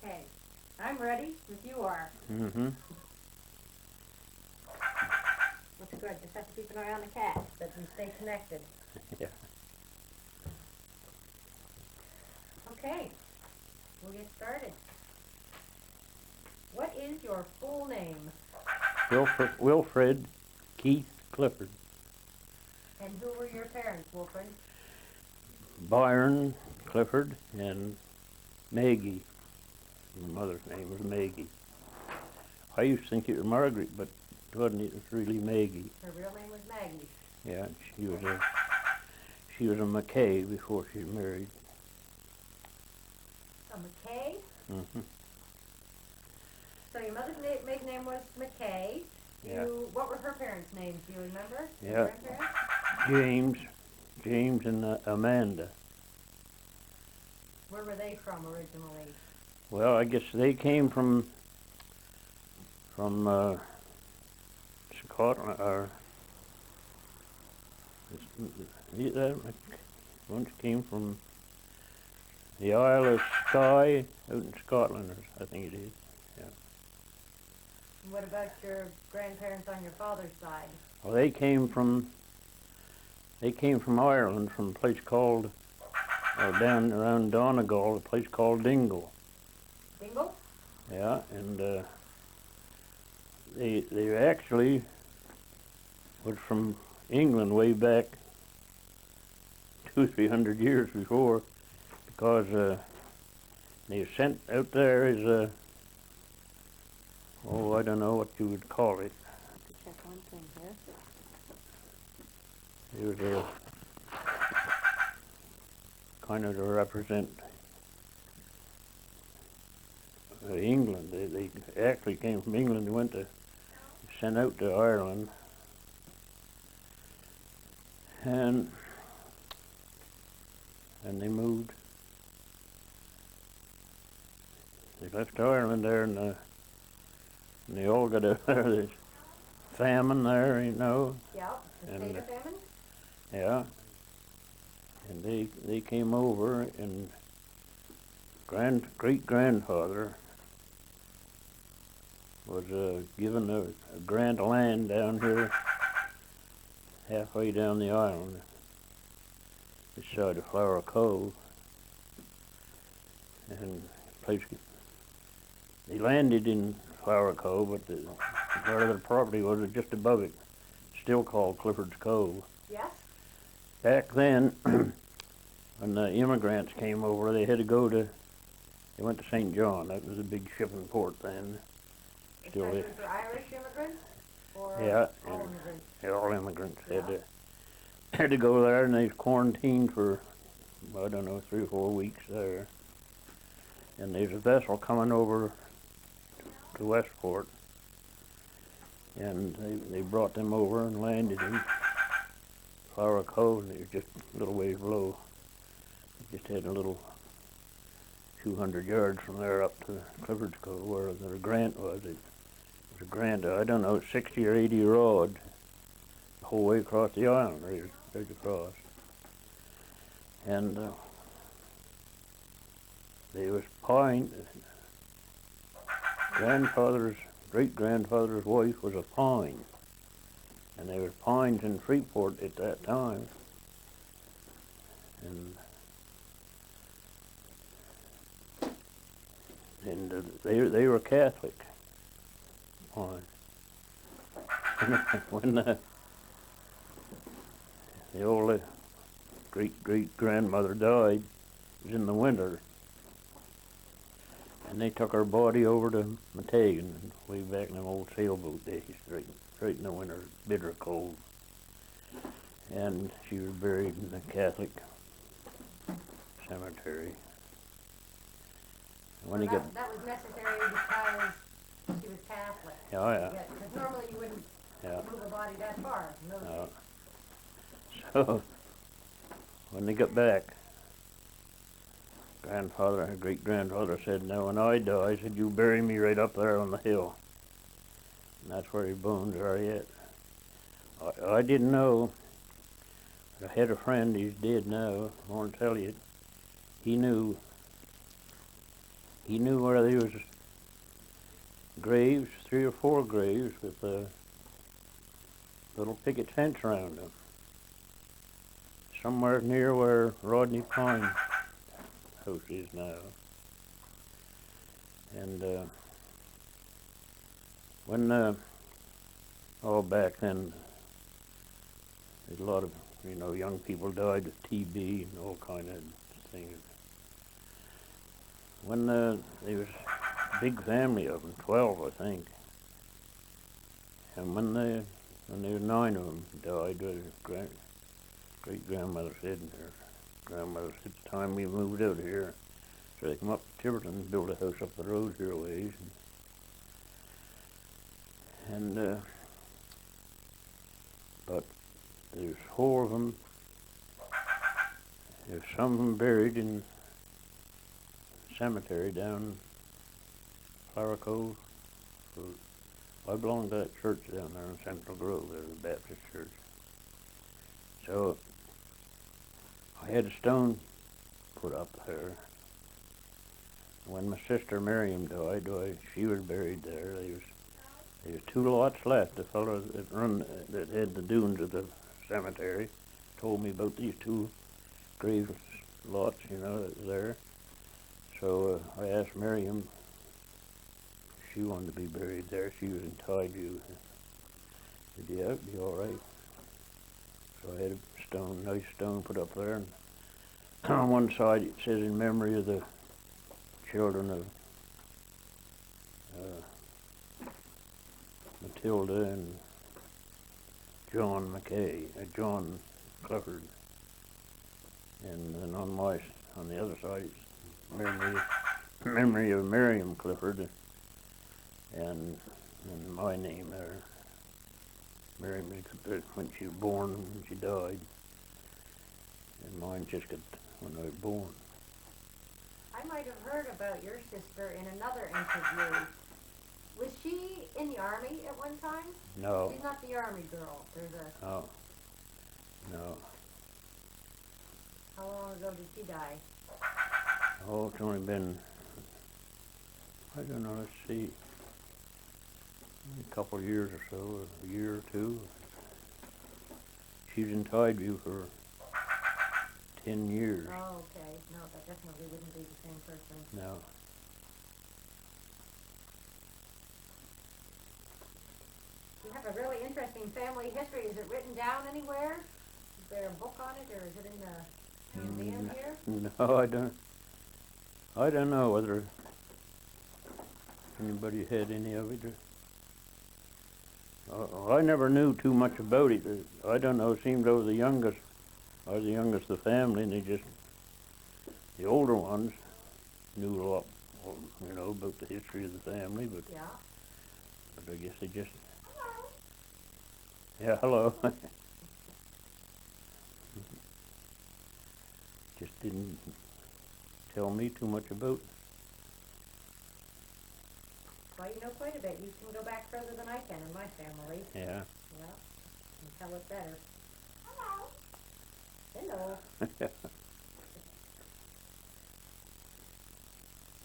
Okay, I'm ready if you are. Mm-hmm. That's good. Just have to keep an eye on the cat, that we stay connected. Yeah. Okay, we'll get started. What is your full name? Wilfred Keith Clifford. And who were your parents, Wilfred? Byron Clifford and Maggie. My mother's name was Maggie. I used to think it was Margaret, but it wasn't. It was really Maggie. Her real name was Maggie. Yeah, she was a McKay before she was married. A McKay? Mm-hmm. So your mother's maiden name was McKay. Yeah. What were her parents' names? Do you remember? Yeah. James and Amanda. Where were they from originally? Well, I guess they came from Scotland, or once came from the Isle of Skye out in Scotland, I think it is. Yeah. And what about your grandparents on your father's side? Well, they came from Ireland, from a place called down around Donegal, a place called Dingle. Dingle? Yeah, and they actually was from England way back 200-300 years before, because they were sent out there as I don't know what you would call it. Check one thing here. It was kind of to represent England. They actually came from England and went to sent out to Ireland, and they moved. They left Ireland there, and they all got out there. There's famine there, you know. Yeah, the potato famine? Yeah. And they came over, and great-grandfather was given a grant of land down here, halfway down the island, this side of Flower Cove. And place, they landed in Flower Cove, but part of the property was just above it, still called Clifford's Cove. Yes. Back then, when the immigrants came over, they went to St. John. That was a big shipping port then. Still Especially for Irish immigrants? Or yeah, all immigrants? Yeah, all immigrants Yeah. had to go there, and they was quarantined for, I don't know, 3 or 4 weeks there. And there's a vessel coming over to Westport, and they brought them over and landed in Flower Cove, and it was just a little ways below. It just had a little 200 yards from there up to Clifford's Cove, where the grant was. It was a grant, I don't know, 60 or 80 rod, the whole way across the island, right across. And there was pine. Great-grandfather's wife was a pine, and there was pines in Freeport at that time. And they were Catholic pine. When the old great-great-grandmother died, it was in the winter, and they took her body over to Montague, way back in them old sailboat days, right in the winter, bitter cold. And she was buried in the Catholic cemetery. Well, that was necessary because she was Catholic. Oh, yeah. Because normally you wouldn't move a body that far. No. So, when they got back, great-grandfather said, "Now when I die," he said, "you bury me right up there on the hill." And that's where his bones are yet. I didn't know. I had a friend, he's dead now, I won't tell you. He knew he knew where there was graves, 3 or 4 graves with a little picket fence around them. Somewhere near where Rodney Pine's house is now. And when back then, there's a lot of, young people died with TB and all kind of things. When there was a big family of them, 12 I think, and when there were 9 of them died, great-grandmother said, and her grandmother said, at the time we moved out here, so they come up to Tiverton and built a house up the road here a ways, but there's 4 of them. There's some of them buried in the cemetery down Flower Cove. I belong to that church down there in Central Grove, there's a Baptist church. So I had a stone put up there. When my sister Miriam died, she was buried there. There was 2 lots left. The fellow that had the dunes of the cemetery told me about these 2 grave lots, that was there. So I asked Miriam if she wanted to be buried there. She was in Tiverton. Said, yeah, it'd be all right. So I had a nice stone put up there, and on one side it says, in memory of the children of Matilda and John Clifford. And then on the other side it's memory of Miriam Clifford, and my name there. Miriam when she was born, when she died, and mine just got when I was born. I might have heard about your sister in another interview. Was she in the Army at one time? No. She's not the Army girl. Oh. No. How long ago did she die? Oh, it's only been, I don't know, let's see, a couple of years or so, a year or 2. She was in Tideview for 10 years. Oh, okay. No, that definitely wouldn't be the same person. No. You have a really interesting family history. Is it written down anywhere? Is there a book on it, or is it in the museum here? No, I don't know whether anybody had any of it. I never knew too much about it. I don't know, it seemed I was the youngest of the family, and the older ones knew a lot, about the history of the family, but Yeah. But I guess they just... Hello. Yeah, hello. Just didn't tell me too much about it. Well, you know quite a bit. You can go back further than I can in my family. Yeah. Yeah. You can tell it better. Hello. Hello.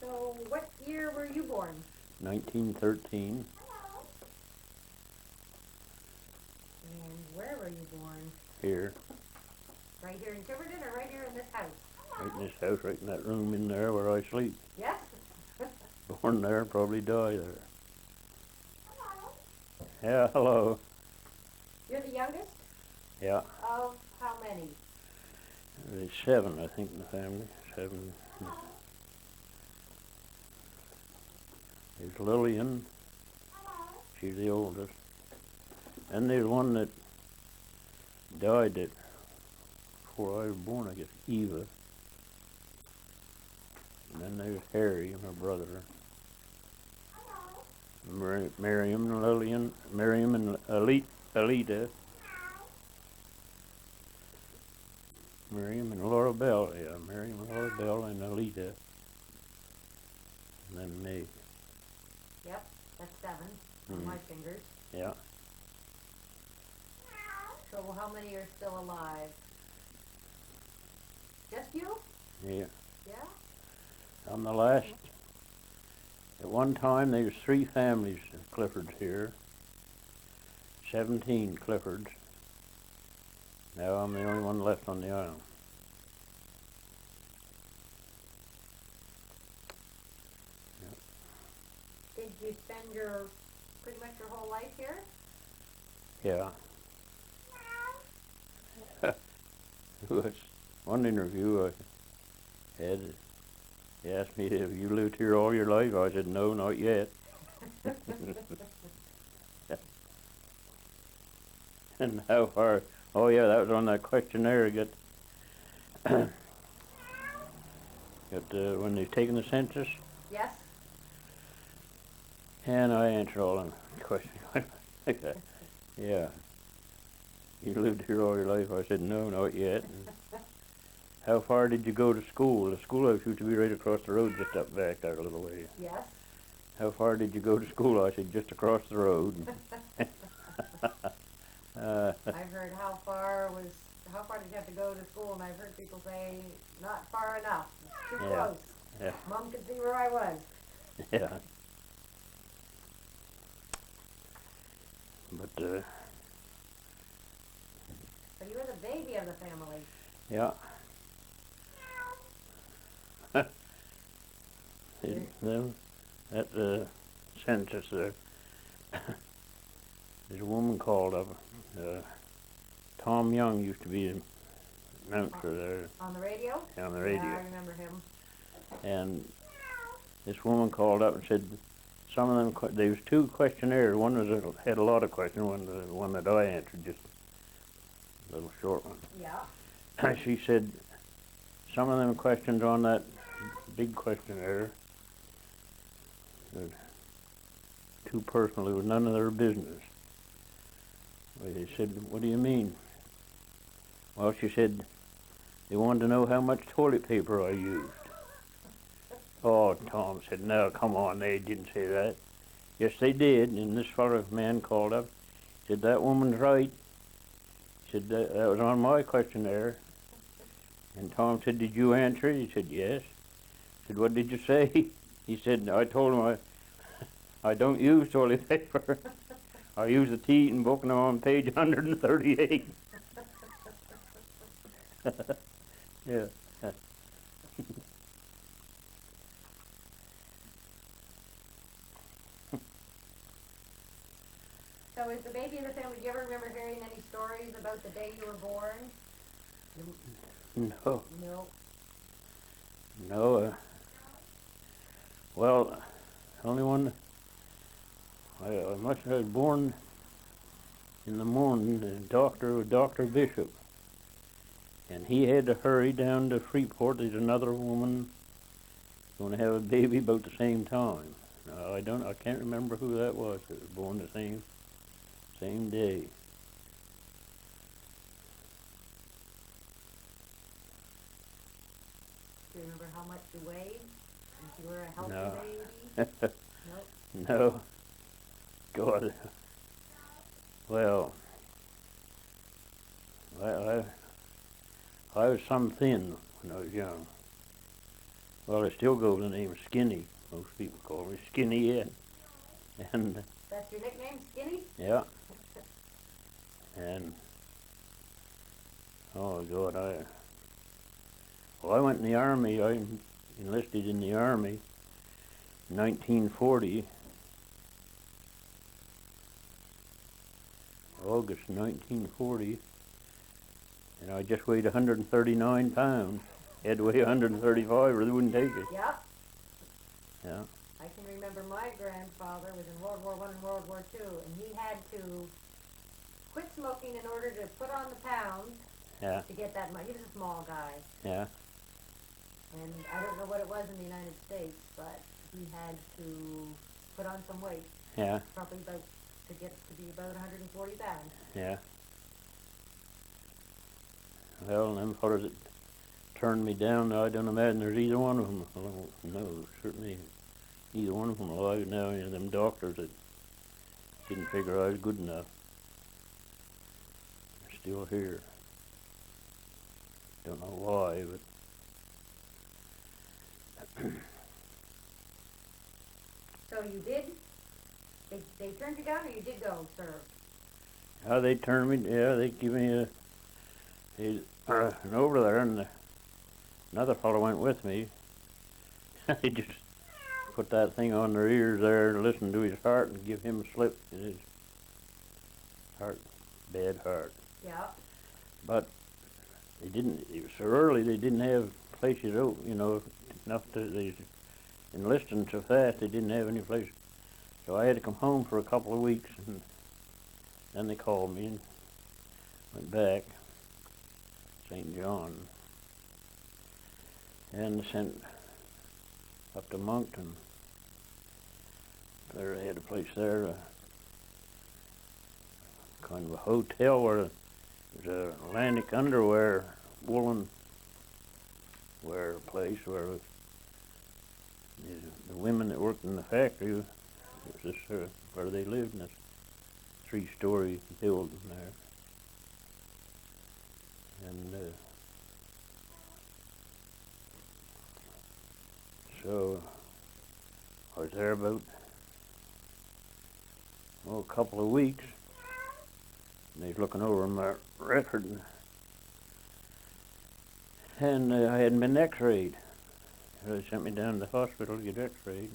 So, what year were you born? 1913. Hello. And where were you born? Here. Right here in Tiverton, or right here in this house? Right in this house, right in that room in there where I sleep. Yes? Born there, probably die there. Hello. Yeah, hello. You're the youngest? Yeah. Of how many? There's 7, I think, in the family. 7. There's Lillian. She's the oldest. And there's one that died before I was born, I guess, Eva. And then there's Harry, my brother. Miriam and Lillian, Miriam and Alita. Miriam and Laura Bell, yeah, Miriam and Laura Bell and Alita. And then me. Yep, that's 7 on my fingers. Yeah. So how many are still alive? Just you? Yeah. Yeah? I'm the last At one time, there was 3 families of Cliffords here. 17 Cliffords. Now I'm the only one left on the island. Did you spend pretty much your whole life here? Yeah. It was one interview I had. He asked me, have you lived here all your life? I said, no, not yet. And how far? Oh yeah, that was on that questionnaire. Got when they've taken the census. Yes. And I answered all them questions. Yeah. You lived here all your life? I said, no, not yet. And how far did you go to school? The schoolhouse used to be right across the road, just up back there a little way. Yes. How far did you go to school? I said, just across the road. I've heard how far did you have to go to school, and I've heard people say, not far enough, it's too close. Yeah. Mom could see where I was. Yeah. But, So you were the baby of the family. yeah. At the census there, there's a woman called up. Tom Young used to be an announcer there. On the radio? On the radio. Yeah, I remember him. And this woman called up and said, some of them, there was 2 questionnaires. One had a lot of questions, the one that I answered, just a little short one. Yeah. She said, some of them questions on that big questionnaire were too personal. It was none of their business. They said, what do you mean? Well, she said, they wanted to know how much toilet paper I used. Oh, Tom said, no, come on, they didn't say that. Yes, they did, and this man called up, said, that woman's right. He said, that was on my questionnaire. And Tom said, did you answer it? He said, yes. He said, what did you say? He said, I told him I don't use toilet paper. I use the tea-eating book, and I'm on page 138. Yeah. So as the baby of the family, do you ever remember hearing any stories about the day you were born? No. No. No. Well, only one. I must have been born in the morning. Dr. Bishop, and he had to hurry down to Freeport. There's another woman going to have a baby about the same time. I can't remember who that was. That was born the same day. Do you remember how much you weighed? If you were a healthy No. baby? Nope. No. God. Well, I was some thin when I was young. Well, I still go by the name of Skinny. Most people call me Skinny yet. And That's your nickname, Skinny? yeah. And oh God, I went in the army. I enlisted in the army in 1940. August 1940, and I just weighed 139 pounds. Had to weigh 135 or they wouldn't take it. Yep. Yeah. I can remember my grandfather was in World War I and World War II, and he had to quit smoking in order to put on the pounds Yeah. to get that money. He was a small guy, Yeah. and I don't know what it was in the United States, but he had to put on some weight, Yeah. probably about to get to be about 140 pounds. Yeah. Well, them fellas that turned me down, I don't imagine there's either one of them. I don't know, certainly either one of them alive now. You know, them doctors that didn't figure I was good enough. They're still here. Don't know why, but So you did, they turned you down, or you did go serve? How they turned me, yeah, they give me and over there, and another fellow went with me. They just put that thing on their ears there to listen to his heart and give him a slip in his heart, bad heart. Yeah. But they didn't, it was so early, they didn't have places open, you know, enough to, they enlisting so fast, they didn't have any place. So I had to come home for a couple of weeks, and then they called me and went back, St. John, and sent up to Moncton. There they had a place there, kind of a hotel where there's a Atlantic underwear, woolen wear place where the women that worked in the factory, it was this, where they lived in this 3-story building there. And so I was there about, a couple of weeks, and they was looking over my record, and I hadn't been x-rayed. So they sent me down to the hospital to get x-rayed.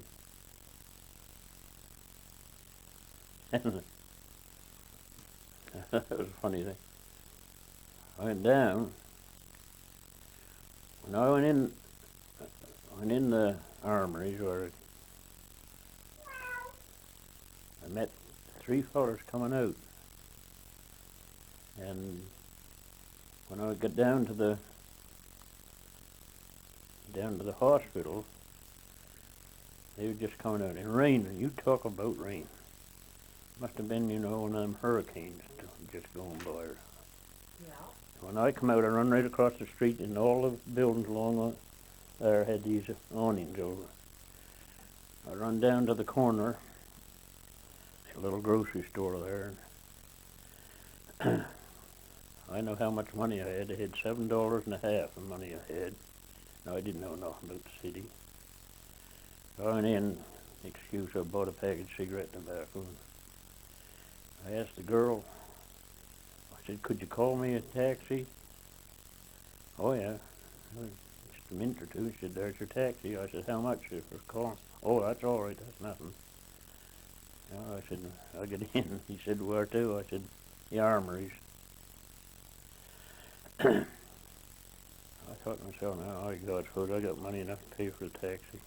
And that was a funny thing. I went down. When I went in the armories, where I met 3 fellas coming out. And when I got down to the hospital, they were just coming out in rain, and you talk about rain. Must have been, you know, one of them hurricanes just going by. Yeah. When I come out, I run right across the street, and all the buildings along there had these awnings over. I run down to the corner, there's a little grocery store there. And I know how much money I had. I had $7.50 of money I had. No, I didn't know nothing about the city. So I went in, excuse, I bought a package of cigarette tobacco. I asked the girl, I said, could you call me a taxi? Oh, yeah. Just a minute or two. She said, there's your taxi. I said, how much for calling? Oh, that's all right. That's nothing. I said, I'll get in. He said, where to? I said, the armories. I thought to myself, now, I God, suppose I got money enough to pay for a taxi.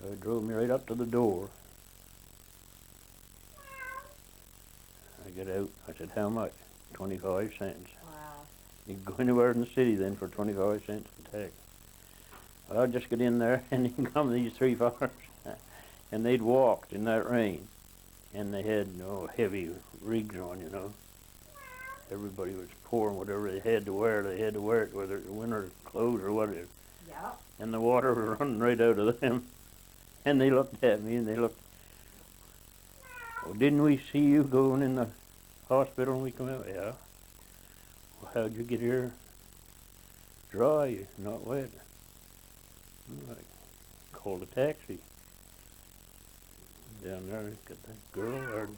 So he drove me right up to the door. I get out. I said, how much? 25 cents. Wow. You can go anywhere in the city then for 25 cents a taxi. Well, I'll just get in there, and in come these 3 fellas, and they'd walked in that rain, and they had heavy rigs on, you know. Everybody was pouring whatever they had to wear. They had to wear it, whether it was winter clothes or whatever. Yeah. And the water was running right out of them. And they looked at me, and they looked, well, didn't we see you going in the hospital when we come out? Yeah. Well, how'd you get here dry, not wet? I called a taxi. Down there, got that girl.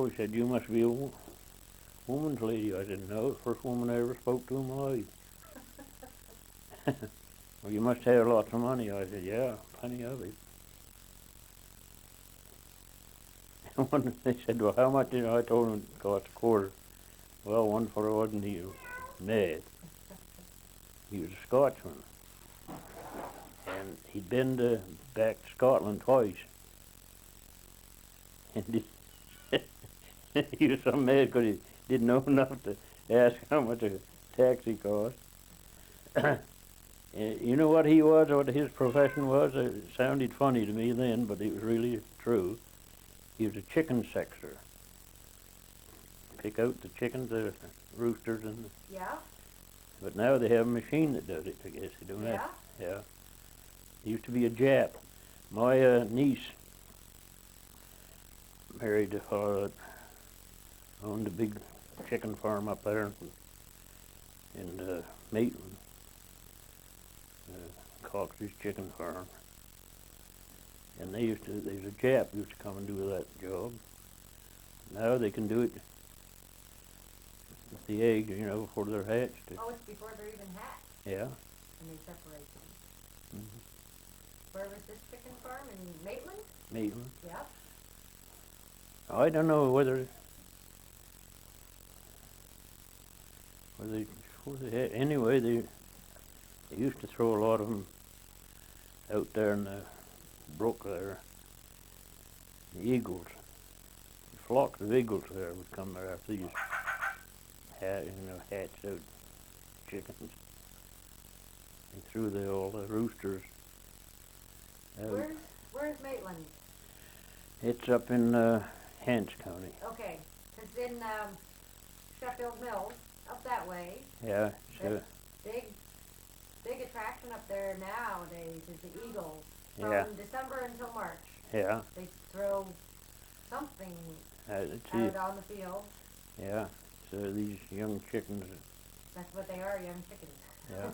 He said, you must be a woman's lady. I said, no, the first woman I ever spoke to in my life. Well, you must have lots of money. I said, yeah, plenty of it. And they said, well, how much? I told them it cost a quarter. Well, one fellow wasn't he mad. He was a Scotsman. And he'd been back to Scotland twice. And he was so mad because he didn't know enough to ask how much a taxi cost. You know what he was, what his profession was? It sounded funny to me then, but it was really true. He was a chicken sexer. Pick out the chickens, the roosters, and Yeah. but now they have a machine that does it, I guess. They don't have. Yeah. He used to be a Jap. My niece married a fellow that owned a big chicken farm up there in Maitland, Cox's Chicken Farm. And there's a Jap used to come and do that job. Now they can do it with the eggs, you know, before they're hatched. Oh, it's before they're even hatched. Yeah. And they separate them. Mm-hmm. Where was this chicken farm? In Maitland? Maitland. Yep. I don't know whether they had, anyway, they used to throw a lot of them out there in the brook there. The eagles, flocks of eagles there would come there after these hatched out chickens. They threw all the roosters out. Where's Maitland? It's up in Hants County. Okay, it's in Sheffield Mills, up that way. Yeah. So, big attraction up there nowadays is the eagles. From yeah. December until March. Yeah. They throw something out on the field. Yeah. So these young chickens. That's what they are, young chickens. Yeah.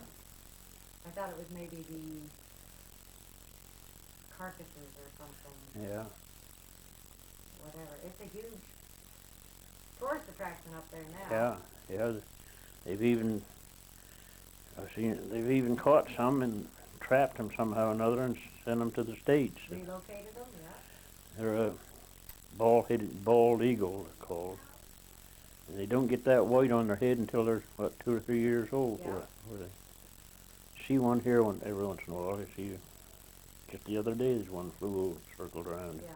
I thought it was maybe the carcasses or something. Yeah. Whatever. It's a huge tourist attraction up there now. Yeah. Yeah. They've even caught some and trapped them somehow or another and sent them to the States. Relocated them, yeah. They're a bald eagle, they're called. And they don't get that white on their head until they're, 2 or 3 years old. Yeah. Where they see one here every once in a while. I see, just the other day, there's one flew over, circled around. Yeah.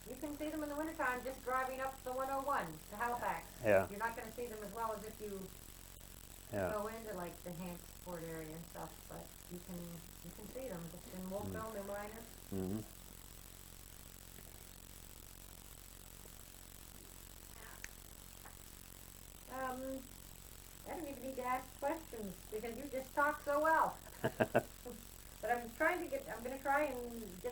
You can see them in the wintertime just driving up the 101 to Halifax. Yeah. You're not going to see them as well as if you go into like the Hantsport area and stuff, but you can see them just in Wolfville, New Minor. Mm-hmm. I don't even need to ask questions because you just talk so well. But I'm going to try and get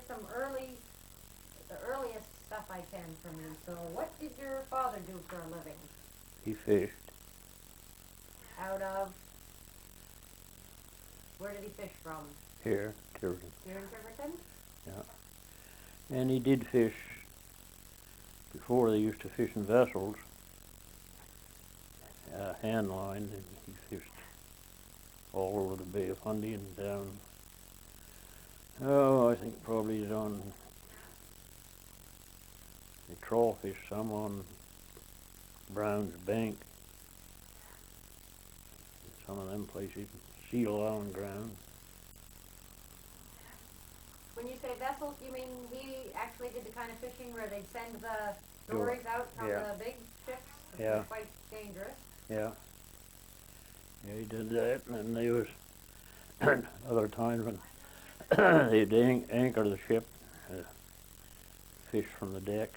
the earliest stuff I can from you. So what did your father do for a living? He fished. Out of, where did he fish from? Here, Tiverton. Here in Tiverton? Yeah. And he did fish, before they used to fish in vessels, hand line, and he fished all over the Bay of Fundy and down, I think probably he's on, they trawl fish some on Brown's Bank, some of them places, Seal Island ground. When you say vessels, you mean he actually did the kind of fishing where they send the dories out from the big ships, which are quite dangerous? Yeah. Yeah, he did that, and then there was other times when they'd anchor the ship, fish from the deck,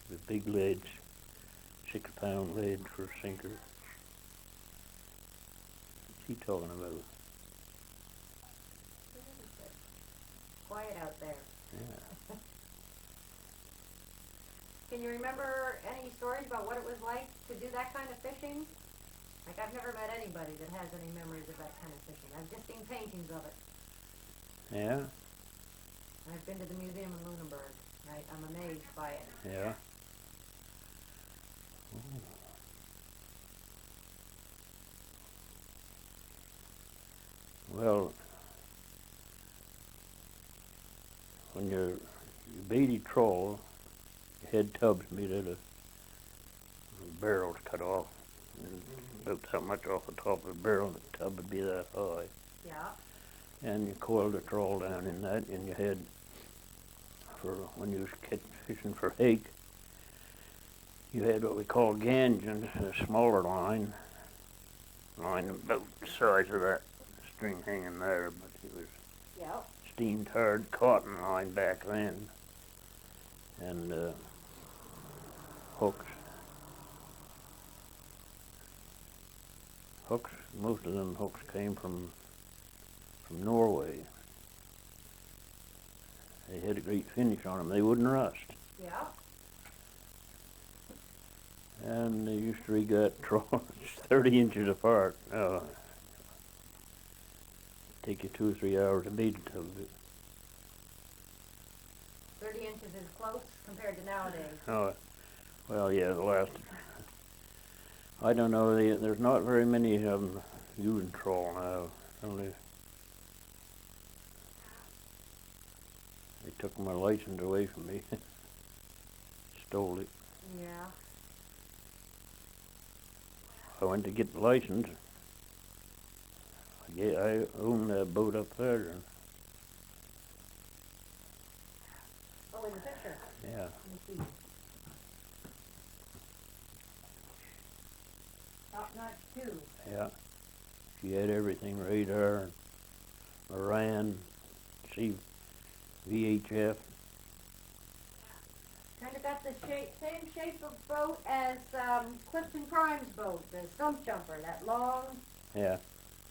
with big leads, 6-pound lead for a sinker. What's he talking about? Quiet out there. Yeah. Can you remember any stories about what it was like to do that kind of fishing? Like, I've never met anybody that has any memories of that kind of fishing. I've just seen paintings of it. Yeah? And I've been to the museum in Lunenburg. I'm amazed by it. Yeah. Ooh. Well, when you baity trawl, your head tub's made out of barrels cut off, and about that much off the top of the barrel, and the tub would be that high. Yeah. And you coiled the trawl down in that, and you had, for when you was fishing for hake, you had what we call gangions, a smaller line about the size of that string hanging there, but it was steamed hard cotton line back then, and hooks. Most of them hooks came from Norway. They had a great finish on them. They wouldn't rust. Yeah. And they used to regat trawls 30 inches apart. Take you 2 or 3 hours to beat it. inches is close compared to nowadays. Oh, well, yeah, the last, I don't know, there's not very many of them using trawl now. Only, they took my license away from me. Stole it. Yeah. I went to get the license. I own that boat up there. And, Oh, in the picture. yeah. Let me see. Top notch too. Yeah. She had everything, radar, Moran, VHF. Kind of got the same shape of boat as Clifton Prime's boat, the stump jumper, that long, Yeah,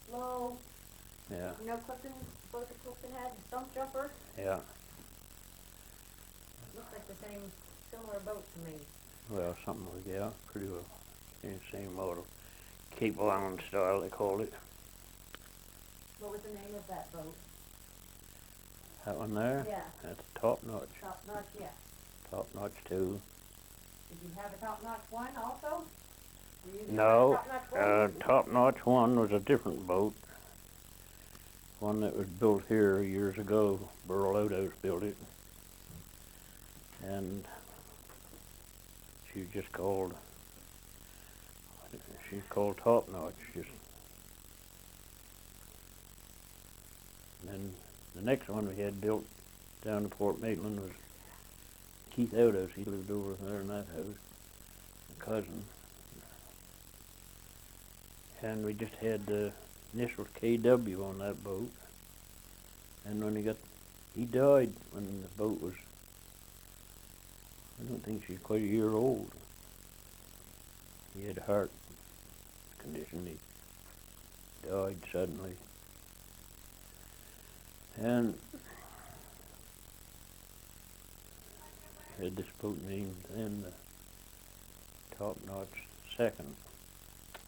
slow. yeah, You know Clifton's boat that Clifton had, the stump jumper? yeah. Looks like the same, similar boat to me. Well, something like that, pretty well. Same model. Cape Island style, they called it. What was the name of that boat? That one there? Yeah. That's top notch. Top notch, yeah. Top notch too. Did you have a top notch one also? Were you No, top notch boat? top notch one was a different boat. One that was built here years ago. Burl Outhouse built it. And she's called top notch. And then the next one we had built down in Port Maitland was Keith Outhouse. He lived over there in that house, a cousin. And we just had the initials KW on that boat. And when he died when the boat was, I don't think she's quite a year old. He had a heart condition. He died suddenly. And had this boat named then the Top Notch Second,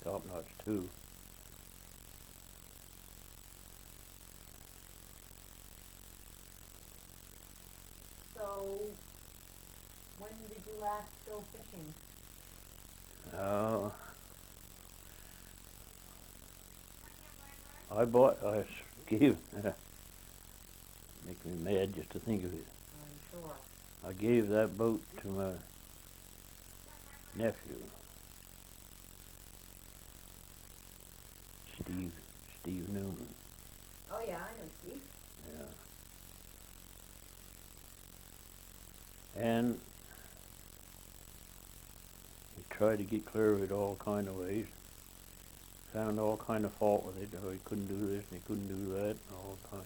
Top Notch 2. So, when did you last go fishing? I gave, make me mad just to think of it. I'm sure. I gave that boat to my nephew, Steve Newman. Oh yeah, I know Steve. Yeah. And he tried to get clear of it all kind of ways. Found all kind of fault with it. Oh, he couldn't do this and he couldn't do that. All kind.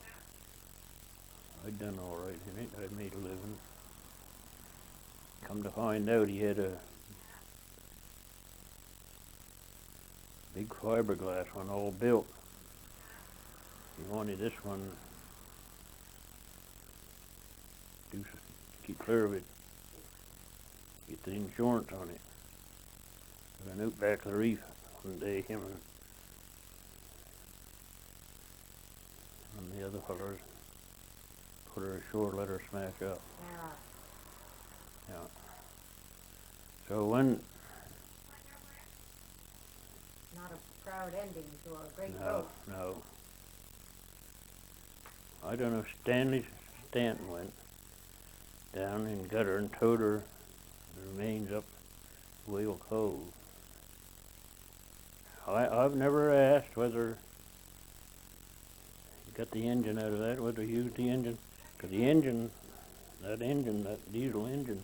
I'd done all right in it. I'd made a living. Come to find out, he had a big fiberglass one all built. He wanted this one to keep clear of it, get the insurance on it. We went out back to the reef one day, him and the other fellers put her ashore, let her smash up. Yeah. Yeah. So when Not a proud ending to a great no, boat. no. I don't know, Stanton went down and got her and towed her, the remains up Whale Cove. I've never asked whether he got the engine out of that, whether he used the engine, because the engine, that diesel engine,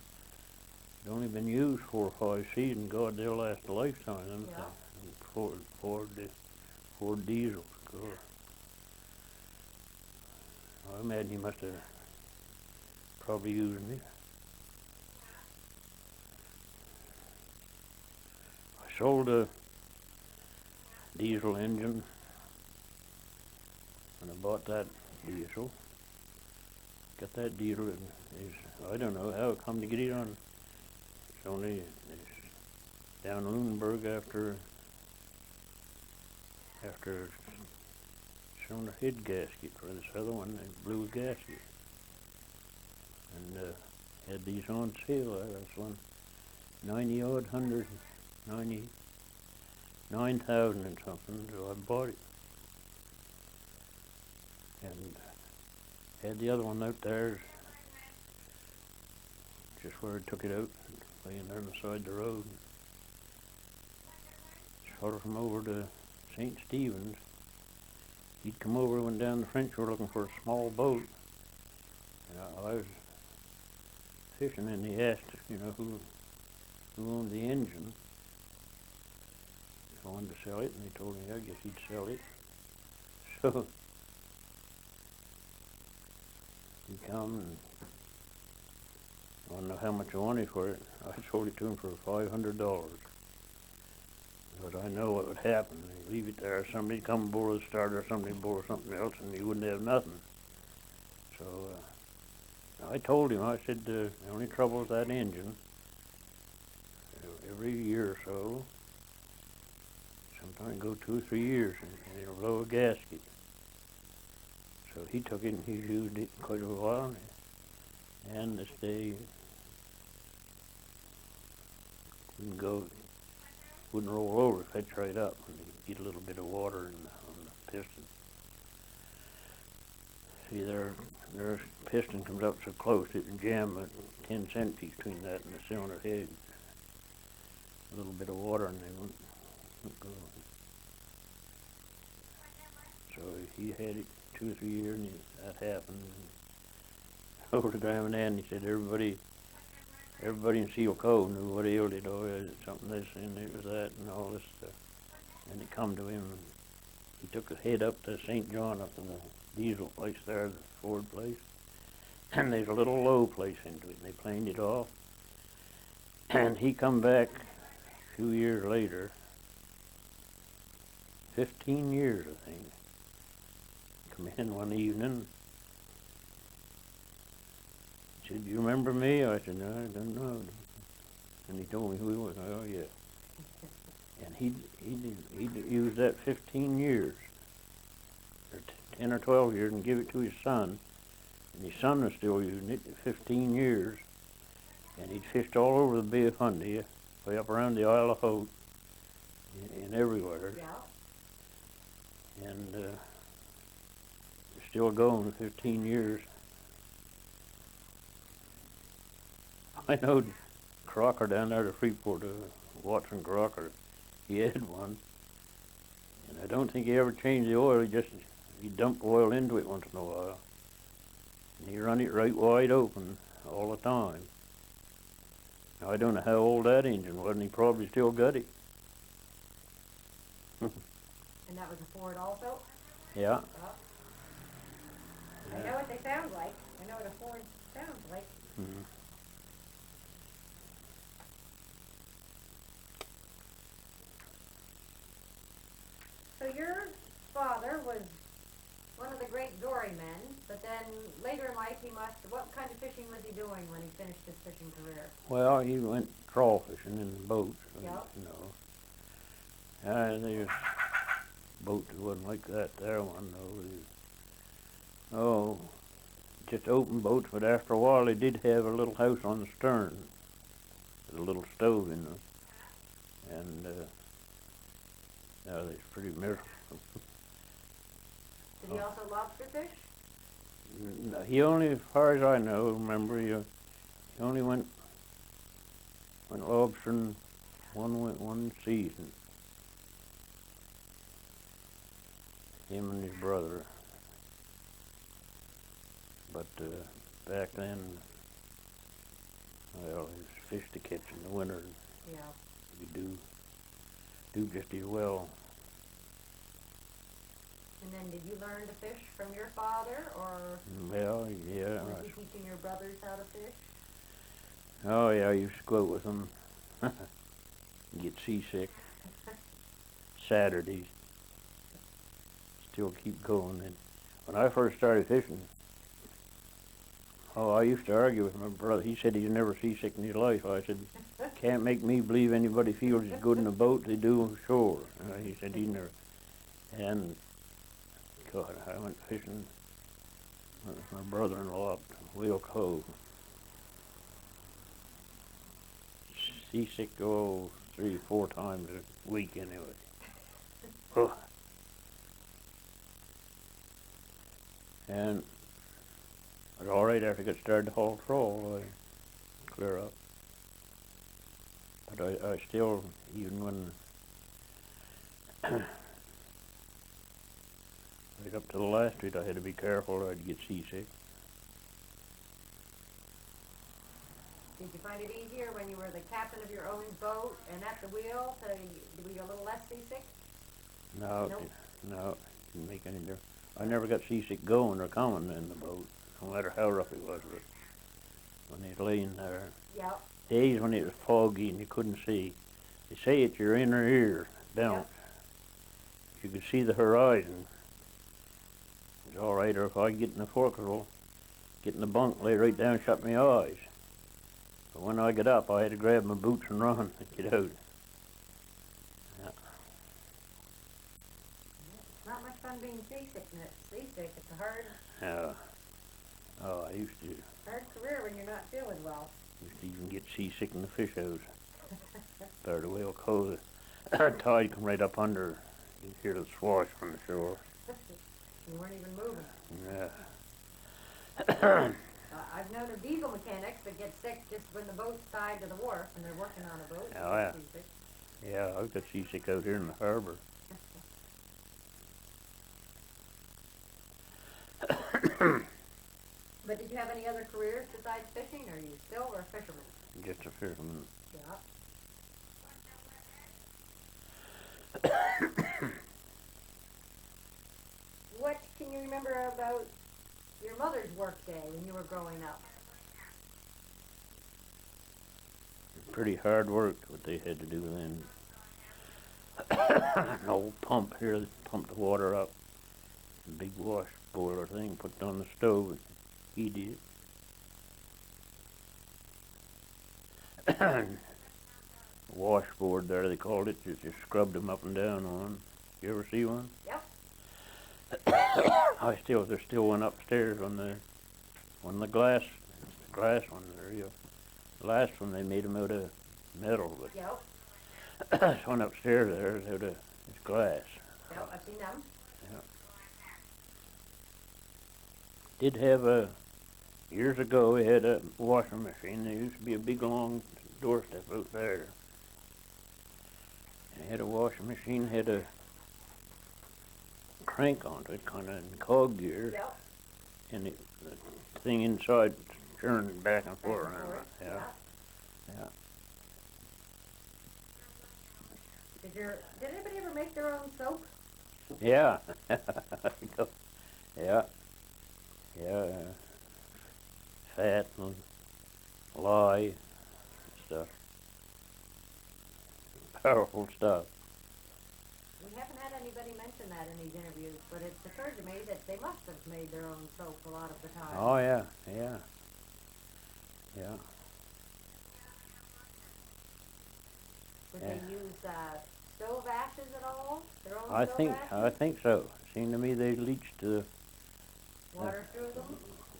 had only been used 4 or 5 seasons. God, they'll last a lifetime. Them Yeah. Ford diesels. God. I imagine he must have probably used me. I sold a diesel engine and I bought that diesel. Got that diesel, and I don't know how it come to get it on. It's down Lunenburg after showing a head gasket for this other one, they blew a gasket. And had these on sale. That's one 90-odd hundred, 99,000 and something, so I bought it. And had the other one out there, just where I took it out, laying there on the side of the road. Sort of from over to St. Stephen's. He'd come over, went down the French River looking for a small boat. And I was fishing, and he asked, who owned the engine. I wanted to sell it, and he told me I guess he'd sell it. So he come and I don't know how much I wanted for it. I sold it to him for $500. But I know what would happen. They'd leave it there, somebody'd come borrow the starter, or somebody'd borrow something else, and you wouldn't have nothing. So I told him, I said, the only trouble with that engine, every year or so, sometimes go 2 or 3 years, and it'll blow a gasket. So he took it and he's used it quite a while, and this day wouldn't roll over, fetch right up, and you get a little bit of water on the piston. See, their piston comes up so close it can jam a 10-cent piece between that and the cylinder head. A little bit of water and they won't go. So he had it 2 or 3 years, and that happened. And over the time and then he said everybody in Seal Cove knew what ailed it. Oh, is it something this and it was that and all this stuff. And it come to him, and he took his head up to St. John, up in the diesel place there, the Ford place. And there's a little low place into it, and they planed it off. And he come back a few years later, 15 years I think. Come in one evening. He said, "Do you remember me?" I said, "No, I don't know." And he told me who he was. Oh, yeah. And he'd used that 15 years, or 10 or 12 years, and give it to his son. And his son was still using it 15 years. And he'd fished all over the Bay of Fundy, way up around the Isle of Haut, and everywhere. Yeah. And still going 15 years. I knowed Crocker down there at Freeport, Watson Crocker. He had one, and I don't think he ever changed the oil. He dumped oil into it once in a while, and he run it right wide open all the time. Now I don't know how old that engine was, and he probably still got it. And that was a Ford also? Yeah. Oh. I know what they sound like. I know what a Ford sounds like. Mm-hmm. So your father was one of the great dory men, but then later in life what kind of fishing was he doing when he finished his fishing career? Well, he went trawl fishing in boats. Yep. There's boats that wasn't like that there one though. Oh, just open boats, but after a while they did have a little house on the stern with a little stove in them. And now it's pretty miserable. Did he also lobster fish? No, he only, as far as I know, remember, he only went lobstering one season. Him and his brother. But back then, well, it was fish to catch in the winter. Yeah. You do just as well. And then did you learn to fish from your father, or Well, yeah. was he teaching your brothers how to fish? Oh, yeah, I used to go out with them. Get seasick. Saturdays. Still keep going. And when I first started fishing, I used to argue with my brother. He said he'd never seasick in his life. I said, "Can't make me believe anybody feels as good in a boat they do ashore." He said he never. And God, I went fishing with my brother-in-law up to Whale Cove. seasick, oh, 3 or 4 times a week anyway. Oh. And it was all right after I got started to haul trawl, I clear up. But I still, even when right up to the last street, I had to be careful or I'd get seasick. Did you find it easier when you were the captain of your own boat and at the wheel? Were you a little less seasick? No, Nope. no, didn't make any difference. I never got seasick going or coming in the boat, no matter how rough it was. But when they laying there, Yep. days when it was foggy and you couldn't see, they say it's your inner ear, don't. Yep. You could see the horizon. It's all right, or if I get in the forecastle, get in the bunk, lay right down, shut my eyes. But when I get up, I had to grab my boots and run and get out. Yeah. It's not much fun being seasick. It's a hard Oh, I used to career when you're not feeling well. even get seasick in the fish house. Better the whale close it. Tide come right up under. You can hear the swash from the shore. You weren't even moving. Yeah. I've known of diesel mechanics that get sick just when the boat's tied to the wharf and they're working on a boat. Oh, yeah. Seasick. Yeah, I've got seasick out here in the harbor. But did you have any other careers besides fishing, or are you still a fisherman? Just a fisherman. Yeah. What can you remember about your mother's work day when you were growing up? Pretty hard work what they had to do then. An old pump here that pumped the water up. A big wash boiler thing put on the stove and heated it. Washboard there they called it, just scrubbed them up and down on. You ever see one? Yep. There's still one upstairs on the glass one there. The last one they made them out of metal, but Yep. this one upstairs there is out of it's glass. Yep, I've seen them. Yeah. Did have years ago we had a washing machine. There used to be a big long doorstep out there. And it had a washing machine, had a crank onto it, kind of in cog gear. Yep. And the thing inside turned back and forth. Yeah. Yeah. Did anybody ever make their own soap? Yeah. Yeah. Yeah. Fat and lye and stuff. Powerful stuff. We haven't had anybody mention that in these interviews, but it's occurred to me that they must have made their own soap a lot of the time. Oh yeah, yeah. Yeah. Would they use stove ashes at all? Their own I stove ashes? I think so. Seemed to me they leached the Water through them?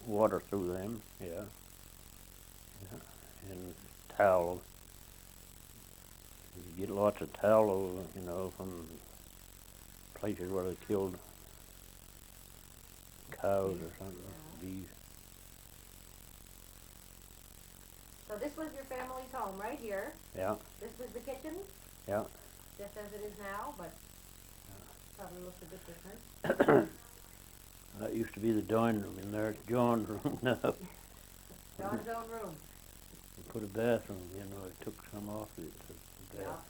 water through them. Yeah. Yeah. And tallow. You get lots of tallow, from places where they killed cows or something, beef. So this was your family's home right here. Yeah. This was the kitchen? Yeah. Just as it is now, but probably looks a bit different. That used to be the dining room in there. It's John's room now. John's own room. We put a bathroom, I took some off it. The bath.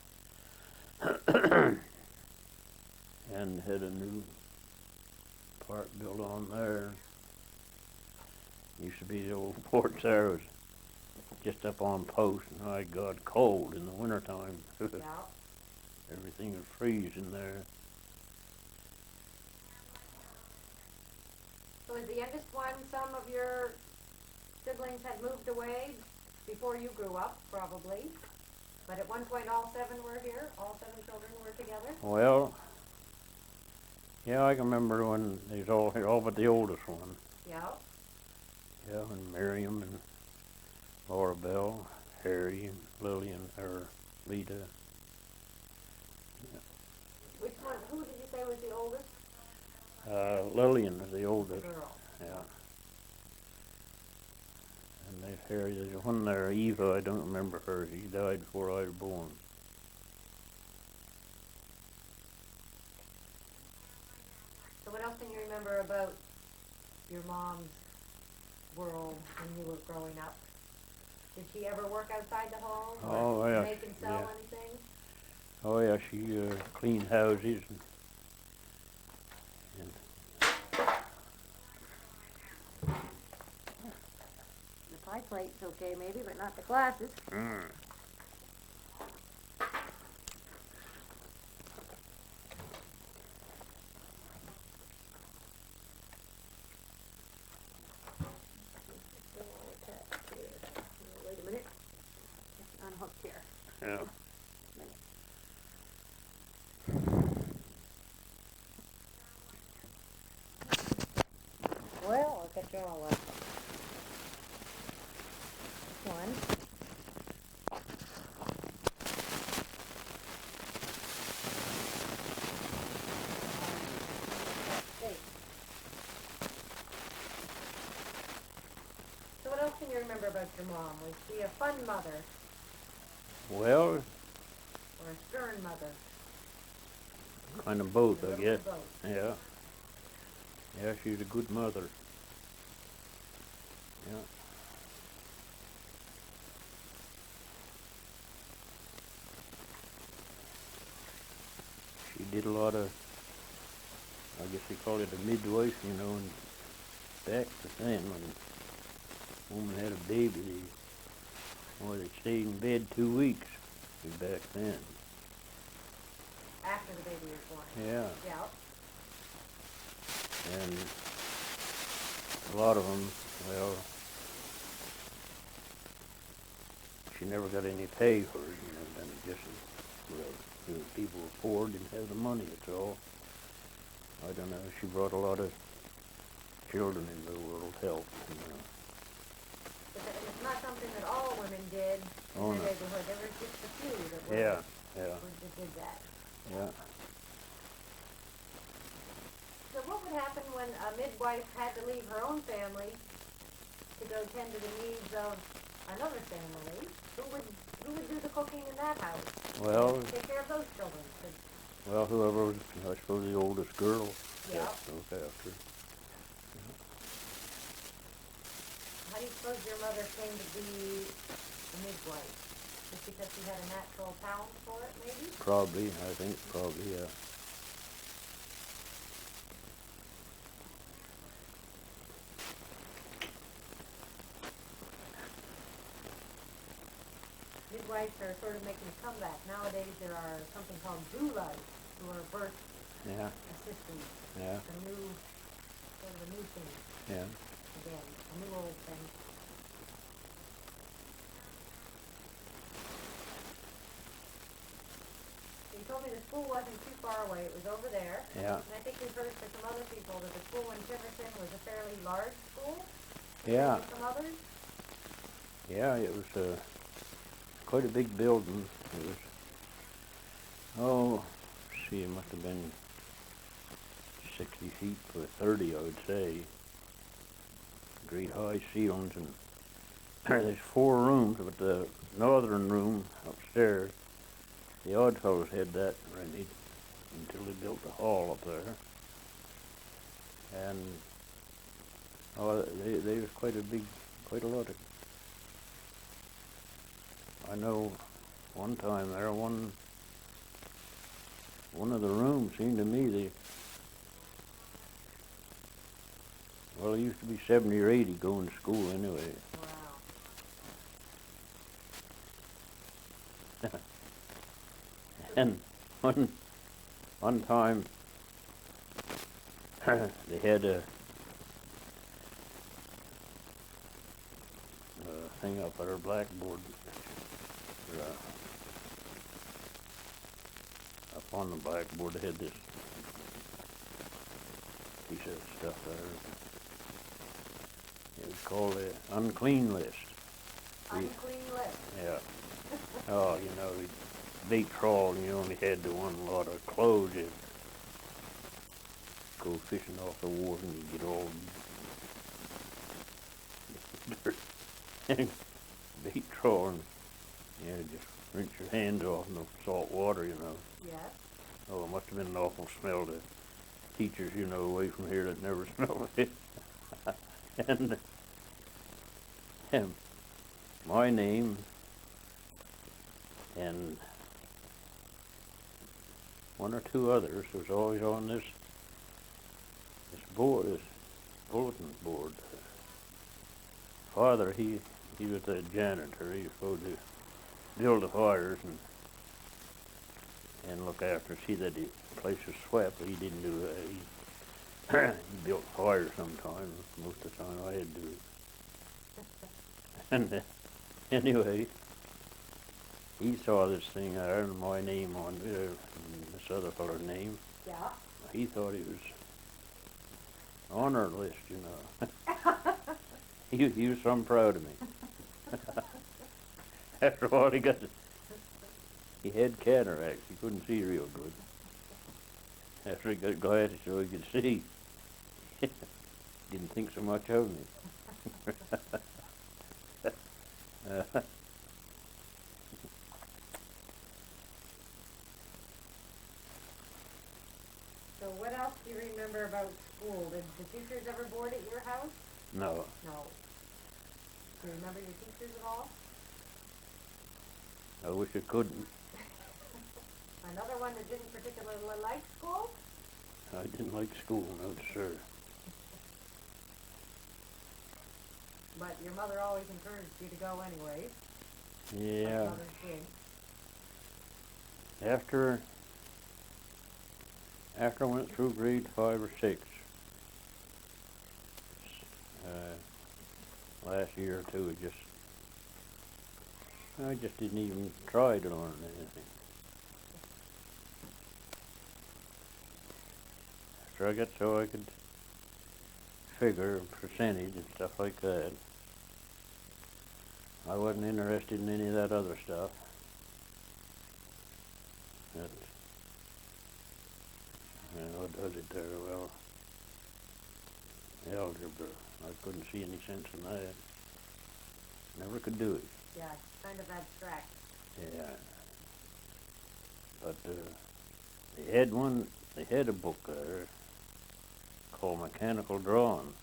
Yeah. And had a new part built on there. Used to be the old porch there was just up on posts, and I got cold in the wintertime. Yeah. Everything would freeze in there. So as the youngest one, some of your siblings had moved away before you grew up, probably. But at one point all 7 were here? All 7 children were together? Well, yeah, I can remember when they was all here, all but the oldest one. Yeah. Yeah, and Miriam and Laura Bell, Harry and Lillian, or Lita. Which one, who did you say was the oldest? Lillian is the oldest. Girl. Yeah. And there's Harry. There's one there, Eva. I don't remember her. She died before I was born. So what else can you remember about your mom's world when you were growing up? Did she ever work outside the home? Oh, Or yeah, make and sell yeah. anything? Oh yeah, she cleaned houses and The pie plate's okay maybe, but not the glasses. Wait a minute. It's unhooked here. yeah. Well, I'll get you all up. One. So what else can you remember about your mom? Was she a fun mother Well, or a stern mother? kind of both, A I little guess. bit of both. Yeah. Yeah, she's a good mother. Yeah. She did a lot of, I guess they call it a midwife, you know, and back then when a woman had a baby, they stayed in bed 2 weeks back then. After the baby was born. Yeah. Yeah. And a lot of them, well, she never got any pay for it, you know, then just, well, the people were poor, didn't have the money, that's all. I don't know, she brought a lot of children into the world, help, you know. But it's not something that all women did in Oh, the no. neighborhood. There were just a few that were, Yeah, that did that. yeah. So what would happen when a midwife had to leave her own family to go tend to the needs of another family? Who would do the cooking in that house? Well, Take care of those children? 'Cause well, whoever was, I suppose the oldest girl, Yeah. looked after. how do you suppose your mother came to be a midwife? Just because she had a natural talent for it, maybe? Probably, I think, probably, yeah. Midwives are sort of making a comeback. Nowadays there are something called doulas, who are birth Yeah, assistants. yeah, A new, sort of a new thing, yeah. again, a new old thing. So you told me the school wasn't too far away, it was over there. Yeah. And I think we've heard from some other people that the school in Tiverton was a fairly large school. Yeah, Some others? yeah, it was quite a big building. It was, oh, let's see, it must have been 60 feet by 30, I would say. Great high ceilings, and there's 4 rooms, but the northern room upstairs, the Oddfellows had that rented until they built the hall up there. And oh, they was quite a lot of. I know one time there, one of the rooms seemed to me well, it used to be 70 or 80 going to school anyway. Wow. And one time they had a thing up at our blackboard. Up on the blackboard they had this piece of stuff there. It was called the unclean list. Unclean lips. Yeah. Oh, you know, we'd bait trawl and you only had the one lot of clothes. You'd go fishing off the water and you'd get all dirty. And bait trawl and just rinse your hands off in the salt water, you know. Yes. Oh, it must have been an awful smell to teachers, you know, away from here that never smelled it. and my name and one or two others was always on this board, this bulletin board. Father, he was a janitor. He was supposed to build the fires and look after, see that the place was swept, but he didn't do that. He built fires sometimes. Most of the time I had to do it. And anyway, he saw this thing there and my name on it, and this other fellow's name. Yeah. He thought he was on our list, you know. he was some proud of me. After a while he had cataracts. He couldn't see real good. After he got glasses so he could see, didn't think so much of me. So what else do you remember about school? Did the teachers ever board at your house? No. No. Do you remember your teachers at all? I wish I couldn't. Another one that didn't particularly like school? I didn't like school, no sir. But your mother always encouraged you to go anyways. Yeah. Like mothers did. After I went through grade 5 or 6, last year or two, I just didn't even try to learn anything. After I got so I could figure percentage and stuff like that, I wasn't interested in any of that other stuff. That, what does it there? Well, algebra. I couldn't see any sense in that. Never could do it. Yeah, it's kind of abstract. Yeah. But they had a book there called Mechanical Drawing.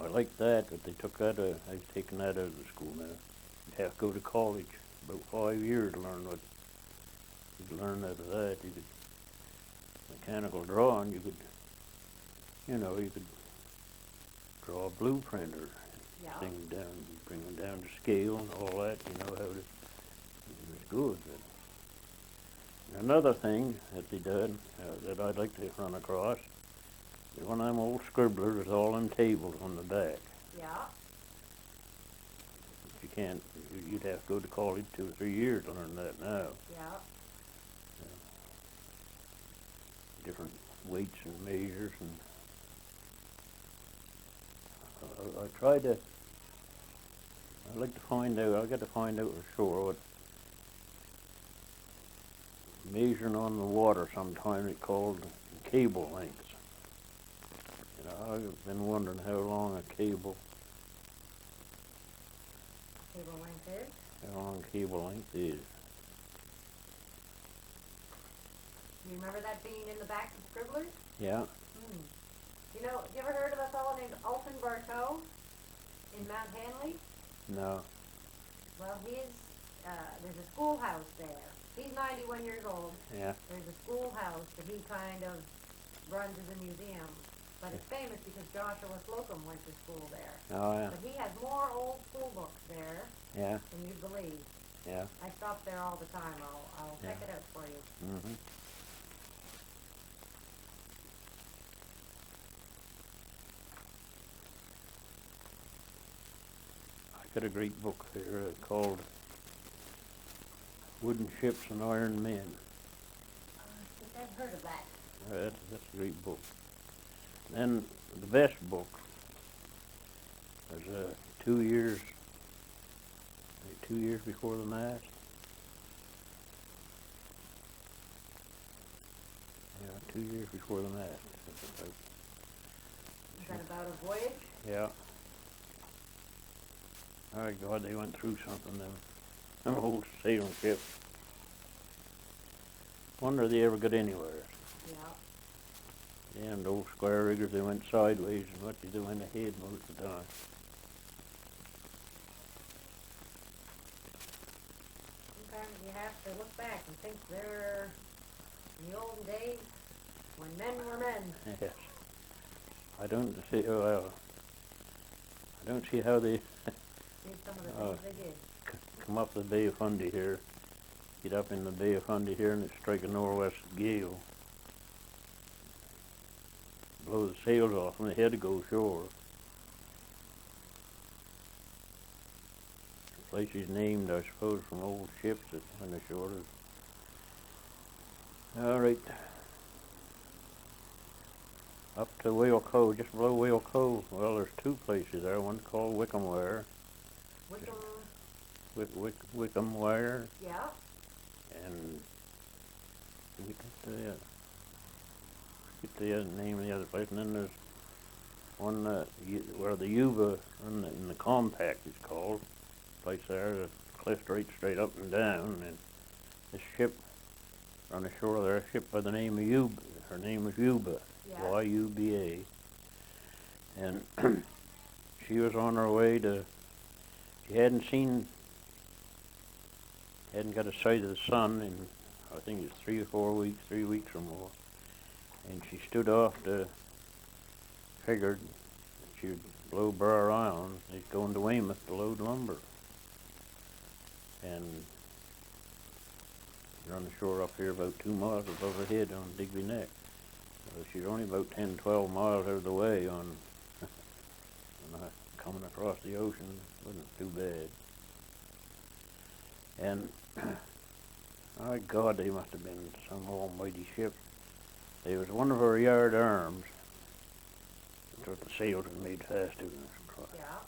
I liked that, but they took that, I've taken that out of the school now. You'd have to go to college, about 5 years to learn what, you could learn out of that. You could, mechanical drawing, you could draw a blueprint or thing down, bring them down to scale and all that, you know how to, it was good. But another thing that they did, that I'd like to run across, is one of them old scribblers with all them tables on the back. Yeah. You can't, you'd have to go to college 2 or 3 years to learn that now. Yeah. Different weights and measures, and I'd like to find out, I got to find out for sure what measuring on the water sometimes it's called cable lengths. You know, I've been wondering how long a cable Length is? How long cable length is. You remember that being in the back of Scribblers? Yeah. You know, you ever heard of a fellow named Alton Bartow in Mount Hanley? No. Well, there's a schoolhouse there. He's 91 years old. Yeah. There's a schoolhouse that he kind of runs as a museum. But it's famous because Joshua Slocum went to school there. Oh, yeah. But he has more old school books there Yeah. than you'd believe. Yeah. I stop there all the time. I'll check it out for you. Mm-hmm. I got a great book here called Wooden Ships and Iron Men. I think I've heard of that. That's a great book. Then the best book was 2 years 2 years before the mast. Yeah, 2 years before the mast. Is that about a voyage? Yeah. Oh God, they went through something, them old sailing ships. Wonder they ever got anywhere. Yeah. Yeah, and old square riggers, they went sideways as much as they went ahead most of the time. Sometimes you have to look back and think they're in the olden days when men were men. Yes. I don't see, well, I don't see how they Did some of the things they did. come up the Bay of Fundy here, get up in the Bay of Fundy here, and it strike a northwest gale. Blow the sails off, and they had to go ashore. The place is named, I suppose, from old ships that went ashore. All right. Up to Whale Cove, just below Whale Cove. Well, there's two places there. One's called Wickhamware. Wickham, Wickhamware, yeah. and we get the name of the other place. And then there's one where the Yuba in the compact is called. Place there, the cliff straight up and down, and this ship on the shore there, a ship by the name of Yuba. Her name was Yuba, Yeah. Y-U-B-A, and she was on her way to. She hadn't got a sight of the sun in, I think it's 3 or 4 weeks, 3 weeks or more, and she stood off to, figured that she'd blow Burr Island. They'd go into Weymouth to load lumber. And you're on the shore up here about 2 miles above her head on Digby Neck. So she's only about 10, 12 miles out of the way on coming across the ocean. Wasn't too bad. And my God, they must have been some almighty ship. There was one of her yard arms. That's what the sails were made fast to. Yeah.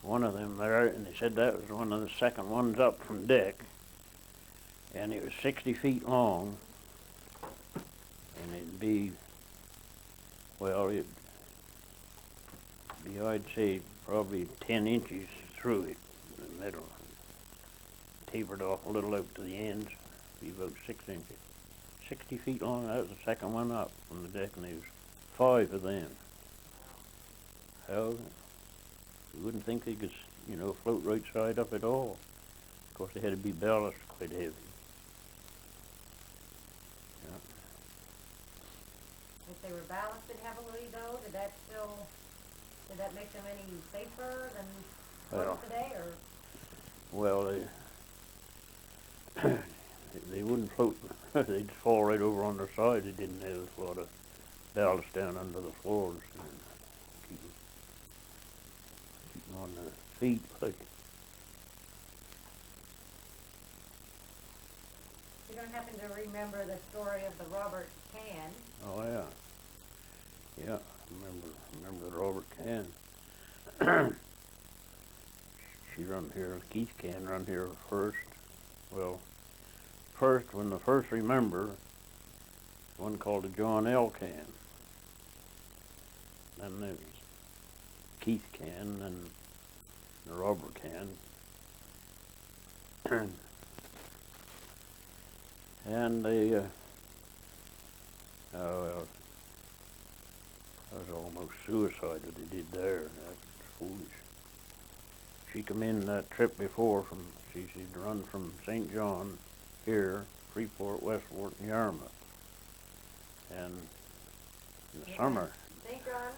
One of them there, and they said that was one of the second ones up from deck, and it was 60 feet long, and it'd be, well, it'd be, I'd say, probably 10 inches through it, in the middle. Tapered off a little out to the ends, be about 6 inches. 60 feet long, that was the second one up from the deck, and there was 5 of them. How? You wouldn't think they could, float right side up at all. Of course, they had to be ballast quite heavy. Yeah. If they were ballasted heavily, though, did that make them any safer than Well, today, or? Well, they wouldn't float. They'd fall right over on their side. They didn't have a lot of ballast down under the floors. And keep them on their feet. Like. You don't happen to remember the story of the Robert Can? Oh yeah. Yeah, remember Robert Can. She run here. Keith Can run here first. Well, when the first remember, one called the John L. Can. Then there was Keith Can and the Robert Can. And they, well, that was almost suicide what they did there. That's foolish. She come in that trip before she'd run from St. John here, Freeport, Westport, and Yarmouth. And in the summer. St. John,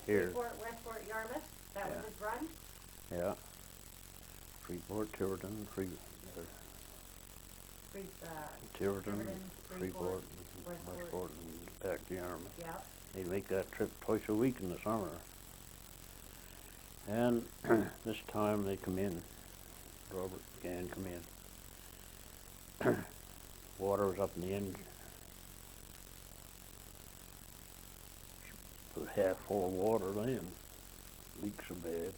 Here. Freeport, Westport, Yarmouth, that was his run? Yeah. Freeport, Tiverton, Tiverton, Freeport, Westport, and back to Yarmouth. Yeah. They make that trip twice a week in the summer. And this time they come in, Robert Can come in. Water was up in the engine. It was half full of water then. Leaks so bad.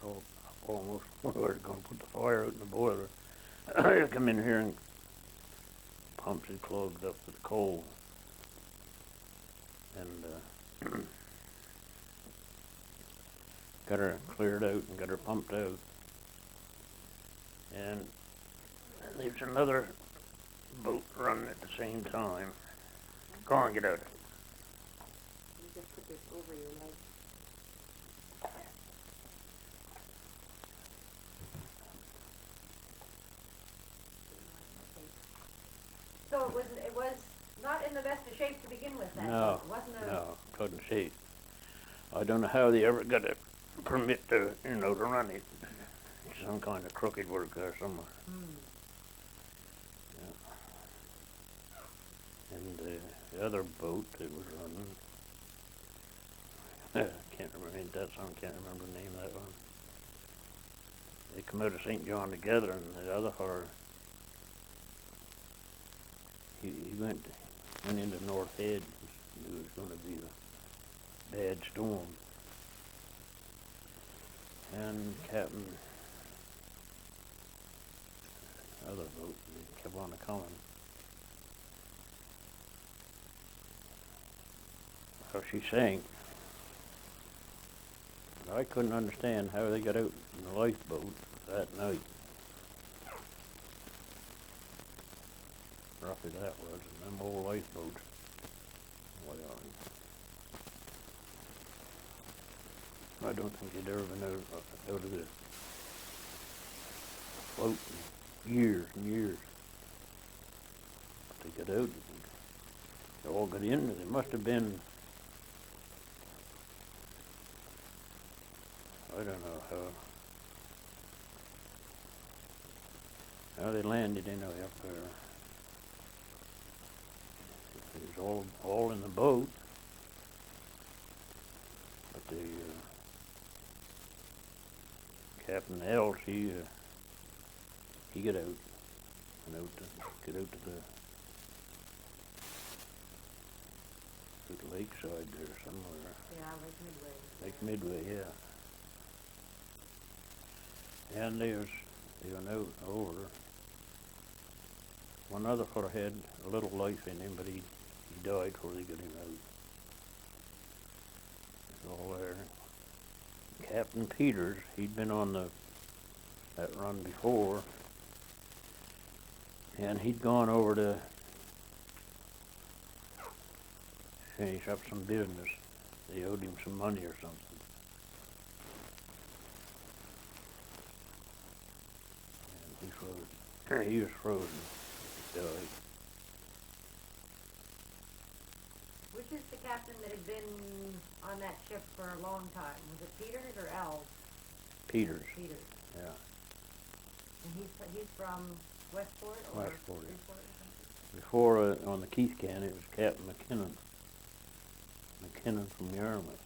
all almost we were going to put the fire out in the boiler. I come in here and pumps had clogged up with coal, and got her cleared out and got her pumped out. And there's another boat running at the same time. Go on, get out. You just put this over your leg. So it was not in the best of shape to begin with, that No, boat. It wasn't a... no, couldn't see. I don't know how they ever got a permit to, to run it. Some kind of crooked work there somewhere. Yeah. And the other boat that was running, I can't remember, ain't that song, can't remember the name of that one. They come out of St. John together, and the other fellow, he went into North Head. It was going to be a bad storm. And Captain, other boat, kept on coming. So she sank. But I couldn't understand how they got out in the lifeboat that night. Roughly that was, and them old lifeboats. Well, I don't think they'd ever been out of the float in years and years. But they got out, and they all got in. They must have been, I don't know how they landed anyway up there. It was all in the boat, but the Captain Ells, he got out and get out to the lakeside there somewhere. Yeah, Lake Midway. Lake Midway, yeah. And they went out over. One other fellow had a little life in him, but he died before they got him out. It's all there. Captain Peters, he'd been on that run before, and he'd gone over to finish up some business. They owed him some money or something. And he froze. He was frozen. He died. Which is the captain that had been on that ship for a long time? Was it Peters or Ells? Peters. Peters. Yeah. And he's from Westport or Westport. Freeport or something? Before, on the Keith can, it was Captain McKinnon. McKinnon from Yarmouth.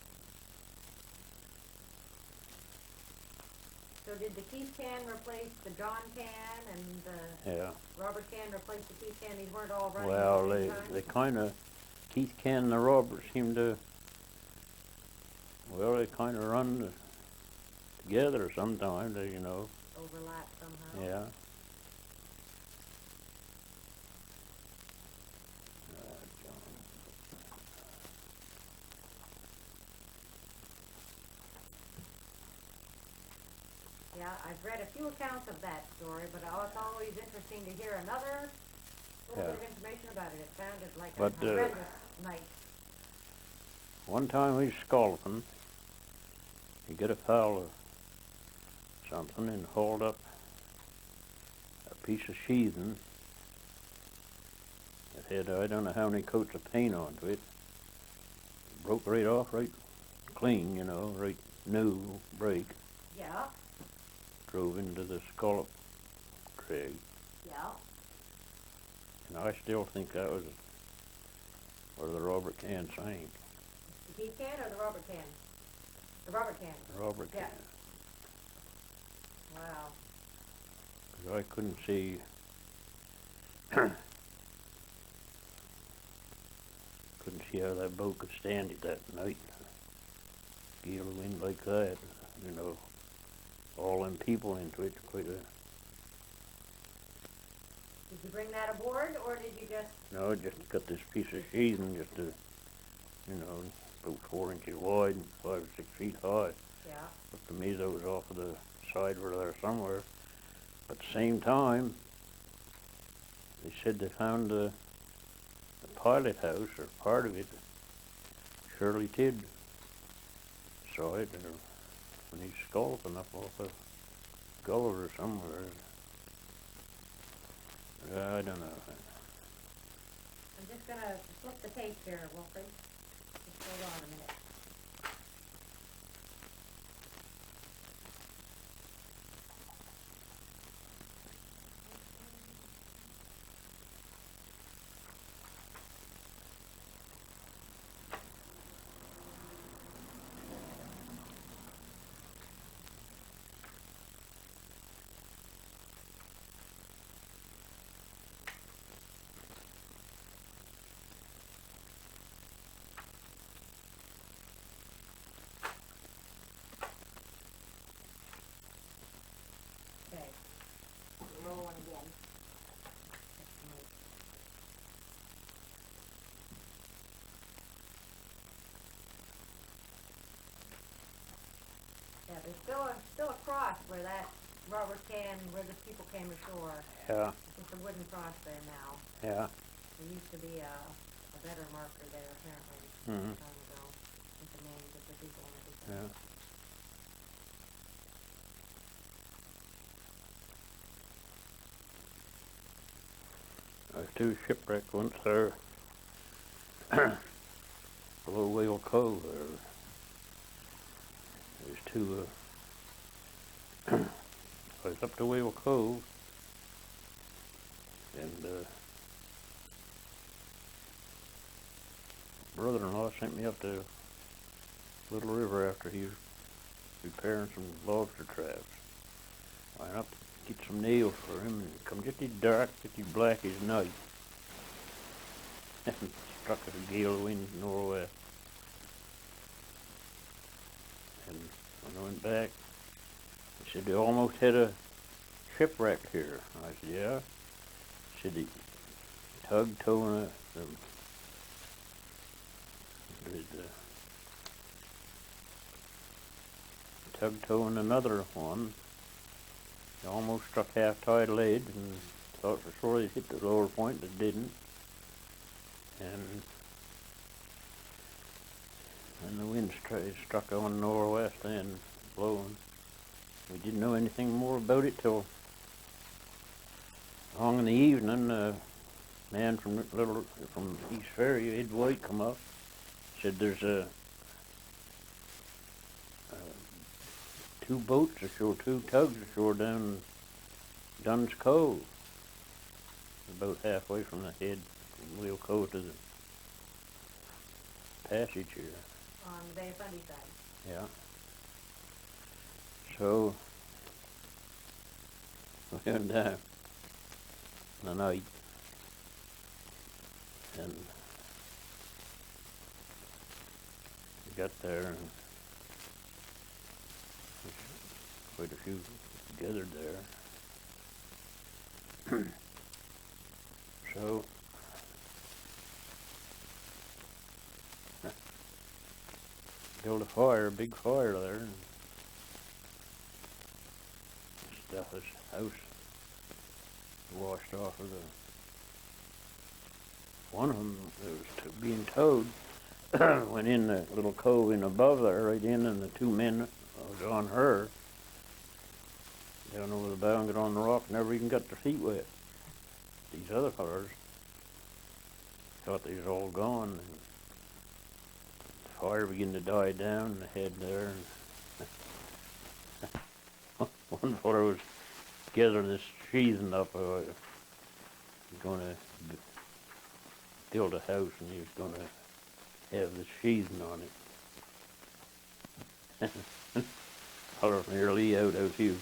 So did the Keith can replace the John can, and the Robert can replace the Keith can? These weren't all running Well, at the same time? they kind of, Keith can and the Robert seemed to, well, they kind of run together sometimes, Overlap somehow? Yeah. Yeah, I've read a few accounts of that story, but it's always interesting to hear another little bit of information about it. It sounded like a horrendous night. One time we was sculping, he got a foul of something and hauled up a piece of sheathing that had, I don't know how many coats of paint onto it. Broke right off, right clean, right new break. Yeah. Drove into the Scallop Crag. Yeah. And I still think that was where the Robert can sank. The Keith can or the Robert can? The Robert can. The Robert Yeah. can. Wow. 'Cause I couldn't see how that boat could stand it that night. Gale of wind like that, all them people into it. Quite a, Did you bring that aboard, or did you just? no, just got this piece of sheathing just to, you know, about 4 inches wide and 5 or 6 feet high. Yeah. But to me, that was off of the side over there somewhere. But at the same time, they said they found the pilot house, or part of it. Shirley Tidd saw it, or when he's scalloping up off of Gulliver somewhere. I don't know. I'm just gonna flip the tape here, Wilfred. Just hold on a minute. Okay. Rolling again. Yeah, there's still a cross where that rubber can, where the people came ashore. Yeah, It's a wooden cross there now. yeah. There used to be a better marker there apparently Mm-hmm. time ago with the names of the people and everything. Yeah. There's 2 shipwrecked ones there. Below Whale Cove there. There's 2, I was up to Whale Cove, and brother-in-law sent me up to Little River after he was repairing some lobster traps. I went up to get some nails for him, and come just as dark, just as black as night. And struck a gale of wind northwest. And when I went back, he said they almost had a shipwreck here. I said, yeah. He said they tug towing tug towing another one. They almost struck half tide lead and thought for sure they'd hit the lower point, but didn't. And the wind struck on northwest and blowing. We didn't know anything more about it till long in the evening. A man from East Ferry, Ed White, come up. Said there's 2 boats ashore, 2 tugs ashore down Dunn's Cove, about halfway from the head from Whale Cove to the passage here. On the Bay of Fundy side. Yeah. So we went down in the night, and we got there, and there's quite a few gathered there. So built a fire, a big fire there, and stuff his house washed off of the. One of them that was being towed went in the little cove in above there, right in, and the 2 men was on her down over the bow and got on the rock, never even got their feet wet. These other fellas thought they was all gone, and the fire began to die down in the head there, and one fellow was gathering this sheathing up. He was going to build a house, and he was going to have the sheathing on it. Fellow from nearly out, he was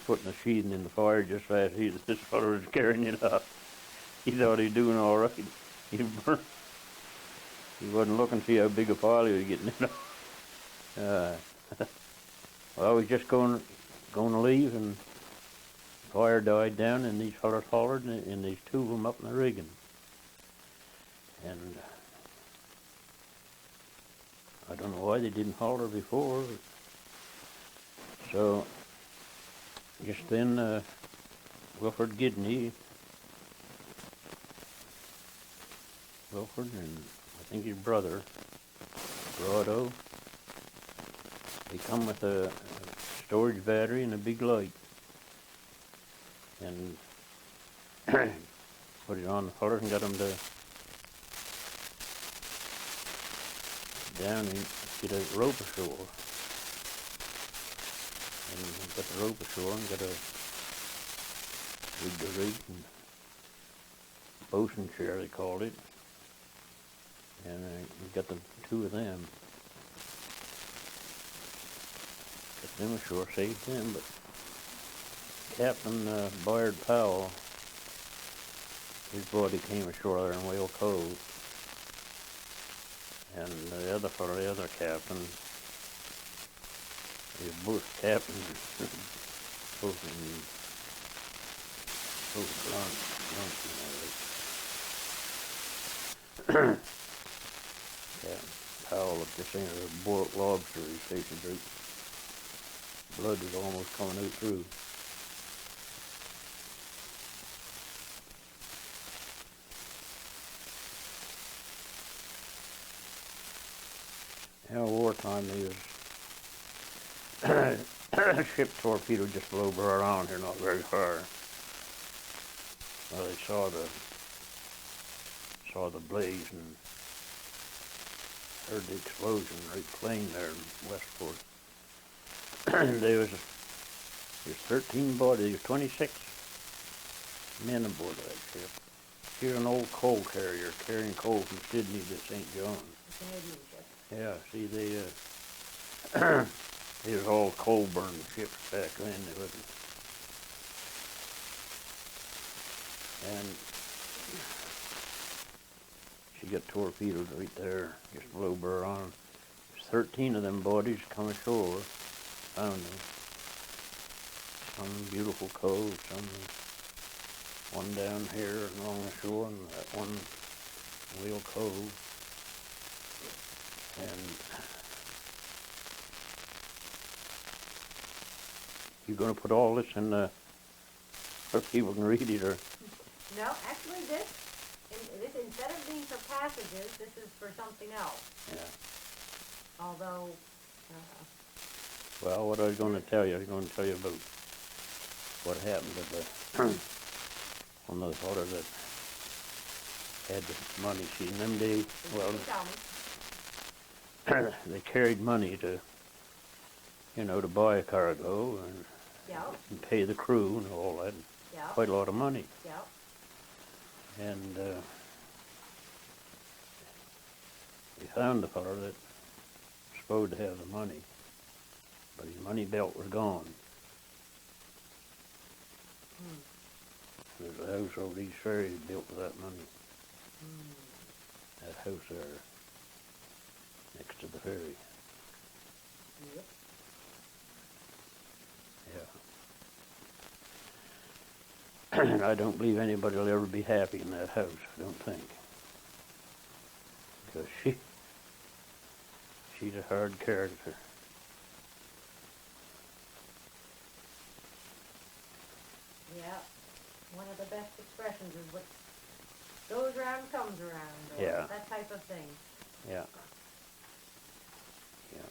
putting the sheathing in the fire just as this fellow was carrying it up. He thought he was doing all right. He wasn't looking to see how big a pile he was getting it up. Well, I was just going going to leave, and the fire died down, and these fellers hollered, and there's two of them up in the rigging. And I don't know why they didn't holler before. So just then, Wilfred and I think his brother, Broado, they come with a storage battery and a big light, and put it on the fellers and got them to down and get a rope ashore. And got the rope ashore and got a rig and bosun chair, they called it. And we got the two of them. Got them ashore, saved them, but Captain Bayard Powell, his body came ashore there in Whale Cove. And the other fellow, the other captain, they were both captains, both drunk, Captain Powell up just in a boiled lobster he tasted drink. Blood was almost coming out through. You know, wartime they was ship torpedo just flew around here not very far. Well, they saw the blaze and heard the explosion right plain there in Westport. There was 13 bodies, there was 26 men aboard that ship. Here's an old coal carrier carrying coal from Sydney to St. John. Canadian ship. Yeah, see, they was all coal burning ships back then. They wasn't. And she got torpedoed right there, just blew her on. There's 13 of them bodies come ashore, found them. Some beautiful cove, one down here along the shore, and that one Whale Cove. And you going to put all this in the, so people can read it, or? No, actually this instead of being for passages, this is for something else. Yeah. Although, well, what I was going to tell you, about what happened to the one of the fellows that had the money. See, in them days, well, they carried money to, to buy a cargo and, and pay the crew and all that. Quite a lot of money. And we found the fellow that was supposed to have the money, but his money belt was gone. There's a house over East Ferry built with that money. That house there, next to the ferry. Yep. Yeah. I don't believe anybody will ever be happy in that house, I don't think. Because she's a hard character. Yeah. One of the best expressions is what goes around comes around, or that type of thing. Yeah. Yeah.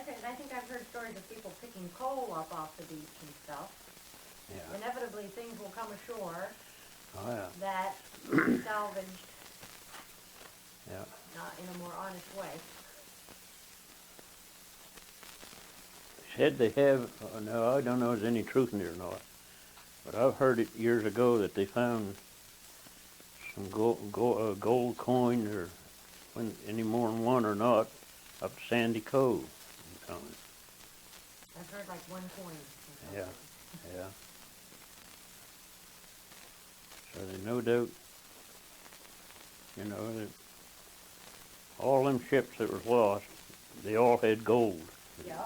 And I think I've heard stories of people picking coal up off the beach and stuff. Yeah. Inevitably, things will come ashore that Oh, will be salvaged yeah. not in a more honest way. Said they have, no, I don't know if there's any truth in it or not, but I've heard it years ago that they found some gold coins, or when any more than one or not, up Sandy Cove. I've heard like one coin. Yeah, yeah. So there's no doubt You know, all them ships that was lost, they all had gold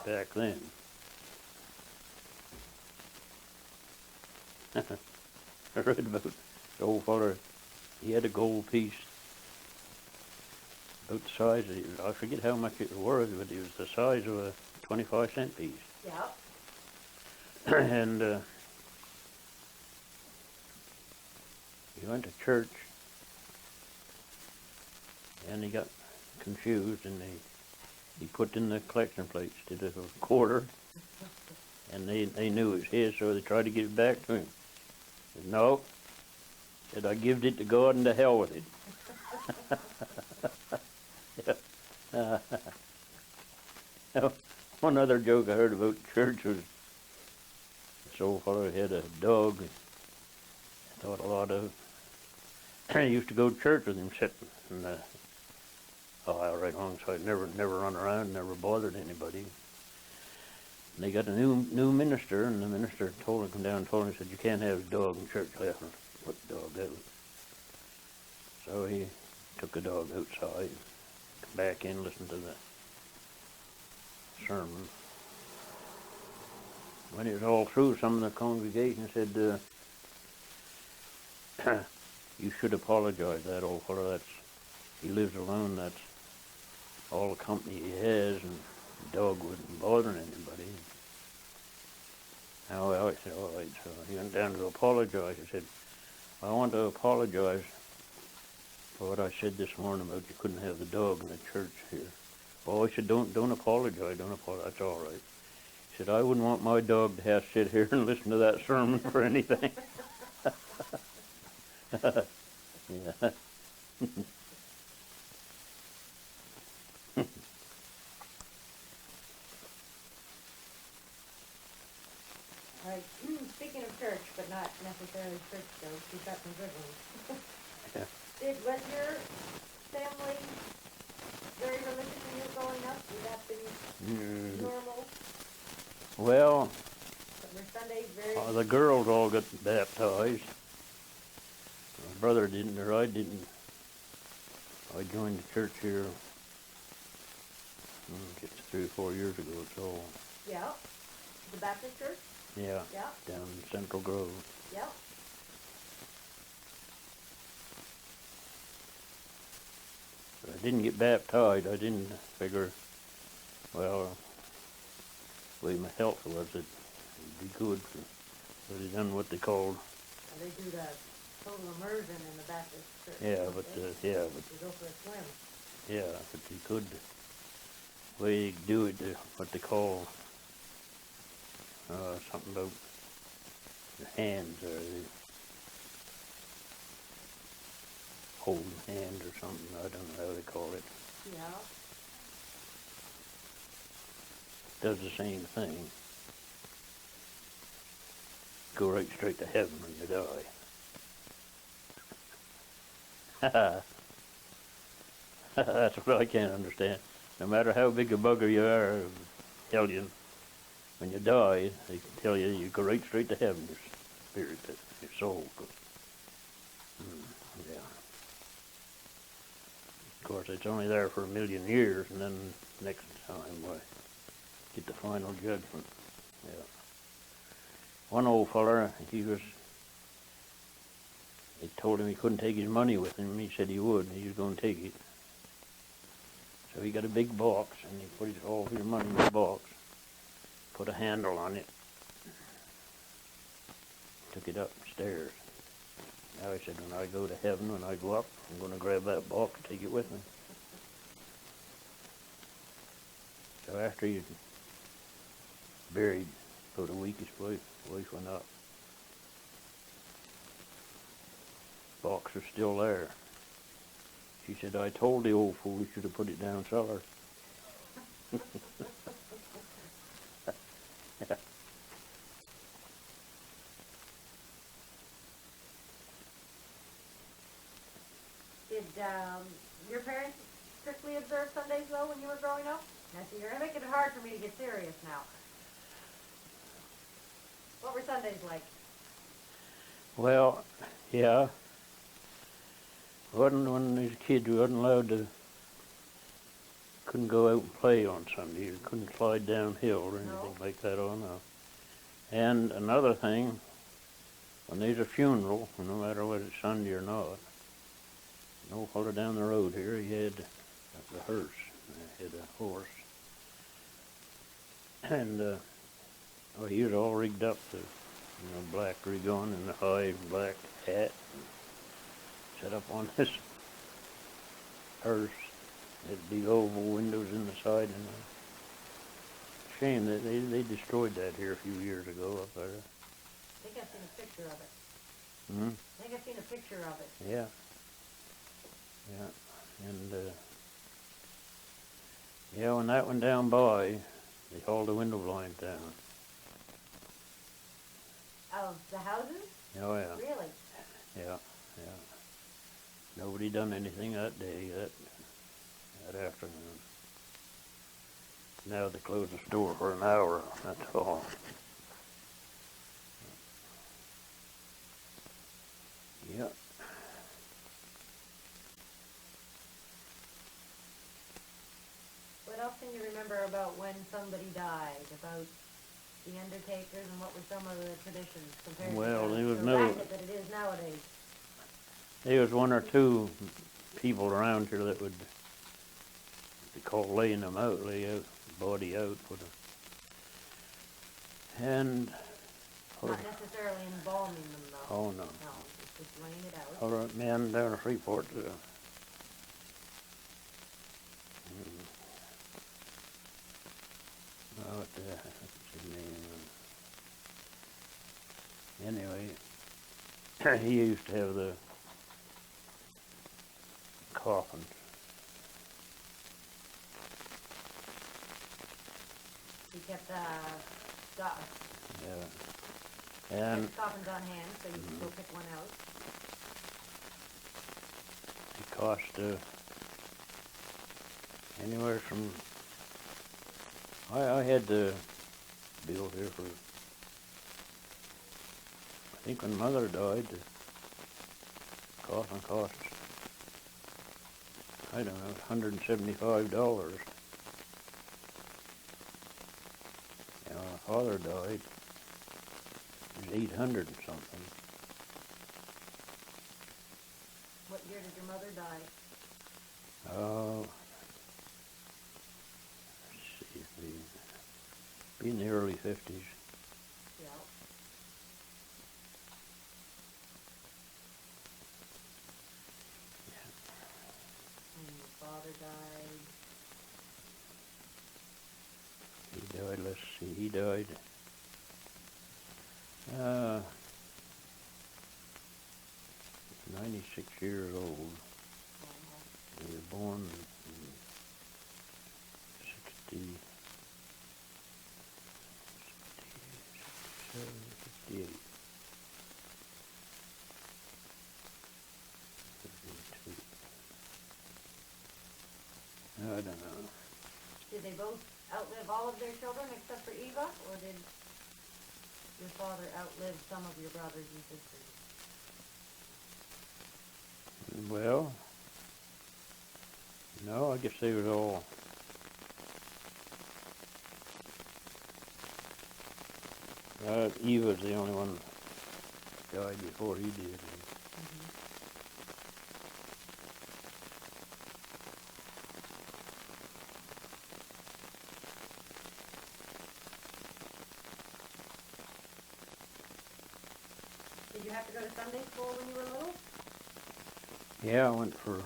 back then. I read about the old feller, he had a gold piece about the size of, I forget how much it was, but it was the size of a 25-cent piece. Yeah. And he went to church, and he got confused, and he put in the collection plates to the quarter, and they knew it was his, so they tried to get it back to him. He said, no. Said, I gived it to God and to hell with it. One other joke I heard about church was this old fellow had a dog I thought a lot of. I used to go to church with him sitting in the aisle right alongside, never run around, never bothered anybody. And they got a new minister, and the minister told him, come down and told him, he said, you can't have a dog in church. I haven't put the dog out. So he took the dog outside, come back in, listened to the sermon. When it was all through, some of the congregation said, you should apologize to that old fellow. He lives alone, that's all the company he has, and the dog wasn't bothering anybody. Oh, well, I said, all right. So he went down to apologize. He said, I want to apologize for what I said this morning about you couldn't have the dog in the church here. Oh, he said, don't apologize, don't apologize, that's all right. He said, I wouldn't want my dog to have to sit here and listen to that sermon for anything. Yeah. All right. Speaking of church, but not necessarily church jokes, you've got some good ones. Yeah. Was your family very religious when you were growing up? Would that be normal? Well, Were Sundays very... the girls all got baptized. My brother didn't, or I didn't. I joined the church here just 3 or 4 years ago, so. Yeah. The Baptist church? Yeah. Yeah. Down in Central Grove. Yeah. But I didn't get baptized. I didn't figure, well, the way my health was, it'd be good for, but they done what they called. They do the total immersion in the Baptist church. Yeah, but You go for a swim. yeah, but you could. The way you do it, what they call something about your hands, or holding hand or something. I don't know how they call it. Yeah. Does the same thing. Go right straight to heaven when you die. That's what I can't understand. No matter how big a bugger you are, hellion, when you die, they tell you you go right straight to heaven, your spirit, your soul. Yeah. Of course, it's only there for 1,000,000 years, and then next time we get the final judgment. Yeah. One old feller, they told him he couldn't take his money with him. He said he would, and he was going to take it. So he got a big box, and he put all his money in the box, put a handle on it, took it upstairs. Now he said, when I go to heaven, when I go up, I'm going to grab that box and take it with me. So after he buried, about a week, his wife went up. Box was still there. She said, I told the old fool he should have put it down cellar. Did your parents strictly observe Sundays, though, when you were growing up? Now, see, you're making it hard for me to get serious now. What were Sundays like? Well, yeah. Wasn't when these kids wasn't allowed to, couldn't go out and play on Sunday, or couldn't slide downhill or anything like that, oh no. And another thing, when there's a funeral, no matter whether it's Sunday or not, no fellow down the road here, he had the hearse, he had a horse. And oh, he was all rigged up, the black rig on and the high black hat, and set up on this hearse. Had big oval windows in the side, and shame that they destroyed that here a few years ago up there. I think I've seen a picture of it. Hmm? I think I've seen a picture of it. Yeah. Yeah. And yeah, when that went down by, they hauled the window blinds down. Of the houses? Oh yeah. Really? Yeah, yeah. Nobody done anything that day, that afternoon. Now they close the store for an hour, that's all. Yeah. What else can you remember about when somebody died, about the undertakers, and what were some of the traditions compared Well, to there was the no- racket that it is nowadays? There was one or two people around here that would be called laying them out, lay out, body out with a, and Not necessarily embalming them, though. oh no, No, it's just laying it out. all right, man down in Freeport. What's his name? Anyway, he used to have the coffins. He kept Yeah. And coffins on hand, so you could go pick one out. it cost anywhere from, I had the bill here for, I think when Mother died, the coffin cost, I don't know, $175. And when my father died, it was 800 and something. What year did your mother die? Let's see, be in the early 50s. Yeah. And your father died. He died, let's see, he died, 96 years old. He was born in 67, 68. 52. I don't know. Did they both outlive all of their children except for Eva, or did your father outlive some of your brothers and sisters? Well, no, I guess they was all, Eva's the only one died before he did. Did you have to go to Sunday school when you were little? Yeah, I went for,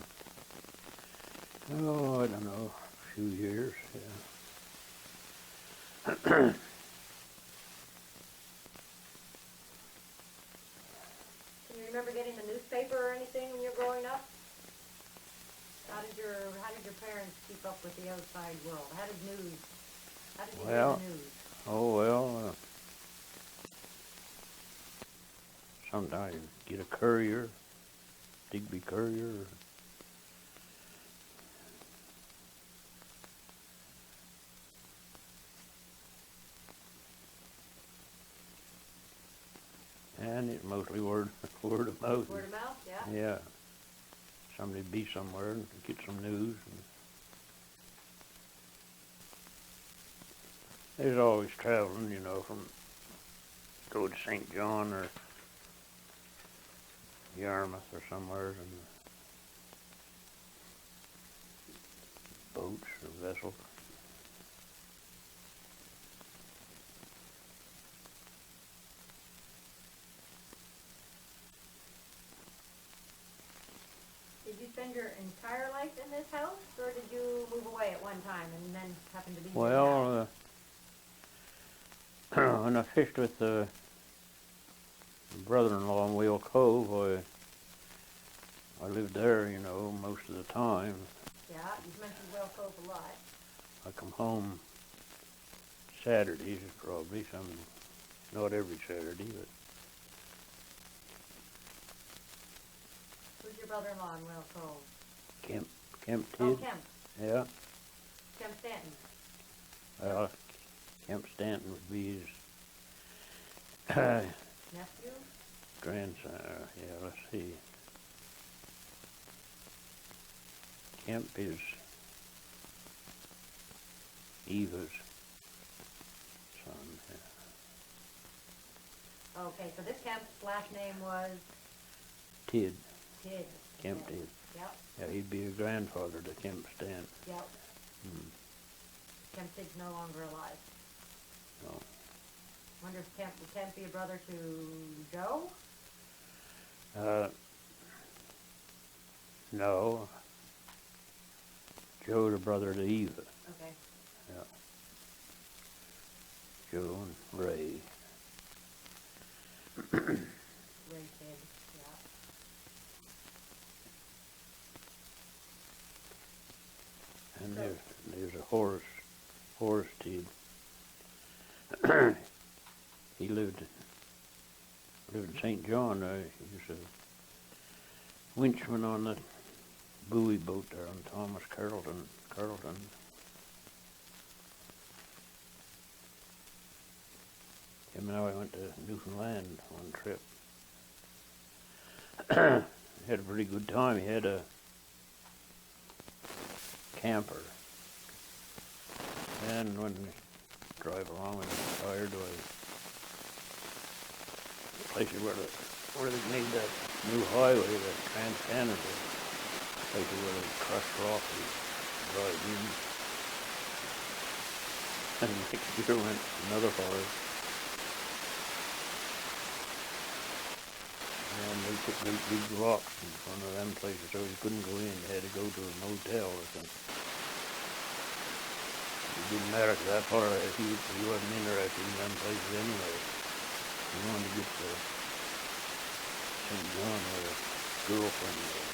I don't know, a few years, yeah. Can you remember getting the newspaper or anything when you were growing up? How did your parents keep up with the outside world? How did you hear the news? Oh, well, sometimes get a courier, Digby courier. And it's mostly word of mouth. Word of mouth, yeah. Yeah. I'd be somewhere and get some news. And there's always traveling, you know, from go to St. John or Yarmouth or somewhere, and boats or vessels. Did you spend your entire life in this house, or did you move away at one time and then happen to be here now? Well, when I fished with my brother-in-law in Whale Cove, I lived there, you know, most of the time. Yeah, you've mentioned Whale Cove a lot. I come home Saturdays, probably, not every Saturday, but Who's your brother-in-law in Whale Cove? Kemp Oh, Tid. Kemp. Yeah. Kemp Stanton. Well, Kemp Stanton would be his Nephew? grandson. Yeah, let's see. Kemp is Eva's son. Yeah. Okay, so this Kemp's last name was? Tid. Tid. Kemp Okay. Tid. Yep. Yeah, he'd be a grandfather to Kemp Stanton. Yep. Hmm. Kemp Tid's no longer alive. No. Wonder if would Kemp be a brother to Joe? No. Joe's a brother to Eva. Okay. Yeah. Joe and Ray. Ray Tid, yeah. And there's a Horace Tid. He lived in St. John. He was a winchman on the buoy boat there on Thomas Carleton. Him and I went to Newfoundland one trip. Had a pretty good time. He had a camper. And when we drive along and we're tired, the places where they made that new highway, that Trans-Canada, places where they crushed rock, we drive in. And next year went another forest. And they put great big rocks in front of them places, so you couldn't go in. You had to go to a motel or something. It didn't matter to that far if he wasn't interested in them places anyway. He wanted to get to St. John with a girlfriend there.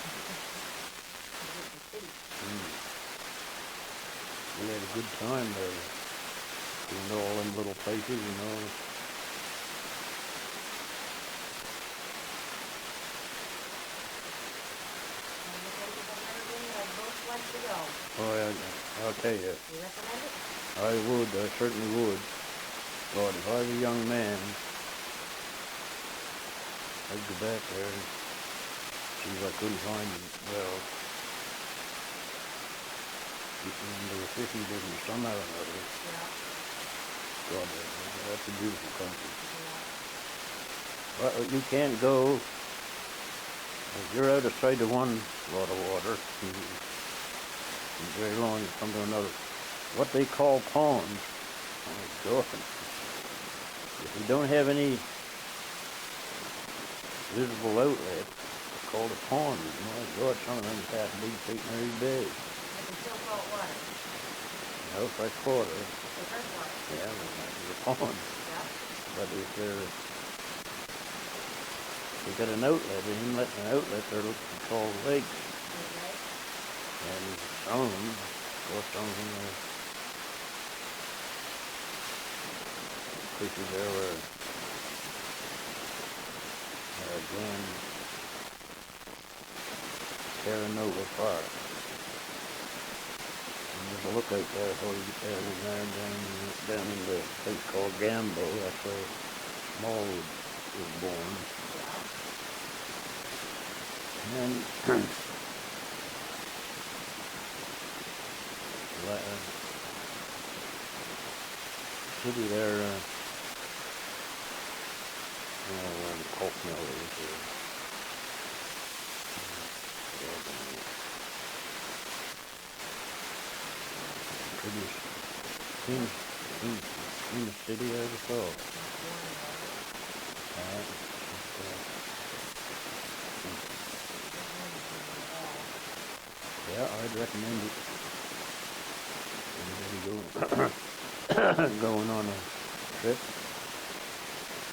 We had a good time there. Doing all them little places, you know. Oh, I'll tell you. You recommend it? I certainly would. But if I was a young man, I'd go back there and see if I couldn't find him. Well, getting into the fishing business somehow or another. Yeah. God, that's a beautiful country. Yeah. Well, you can't go, if you're out of sight of one lot of water, and very long you come to another. What they call ponds, oh my God, if you don't have any visible outlet, it's called a pond. My God, some of them pass big St. Mary's Bay. But it's still salt water. No, fresh water. The fresh water. Yeah, it's a pond. Yeah. But if they got an outlet, an inlet and an outlet, they're called lakes. Okay. And some of them, of course, some of them are places there where Glen Terranova Park. And there's a lookout there before you get there, down in the place called Gambo. That's where Smallwood was born. And city there, where the pulp mill is here. Prettiest, cleanest city I ever saw. Yeah, I'd recommend it. Anybody going on a trip,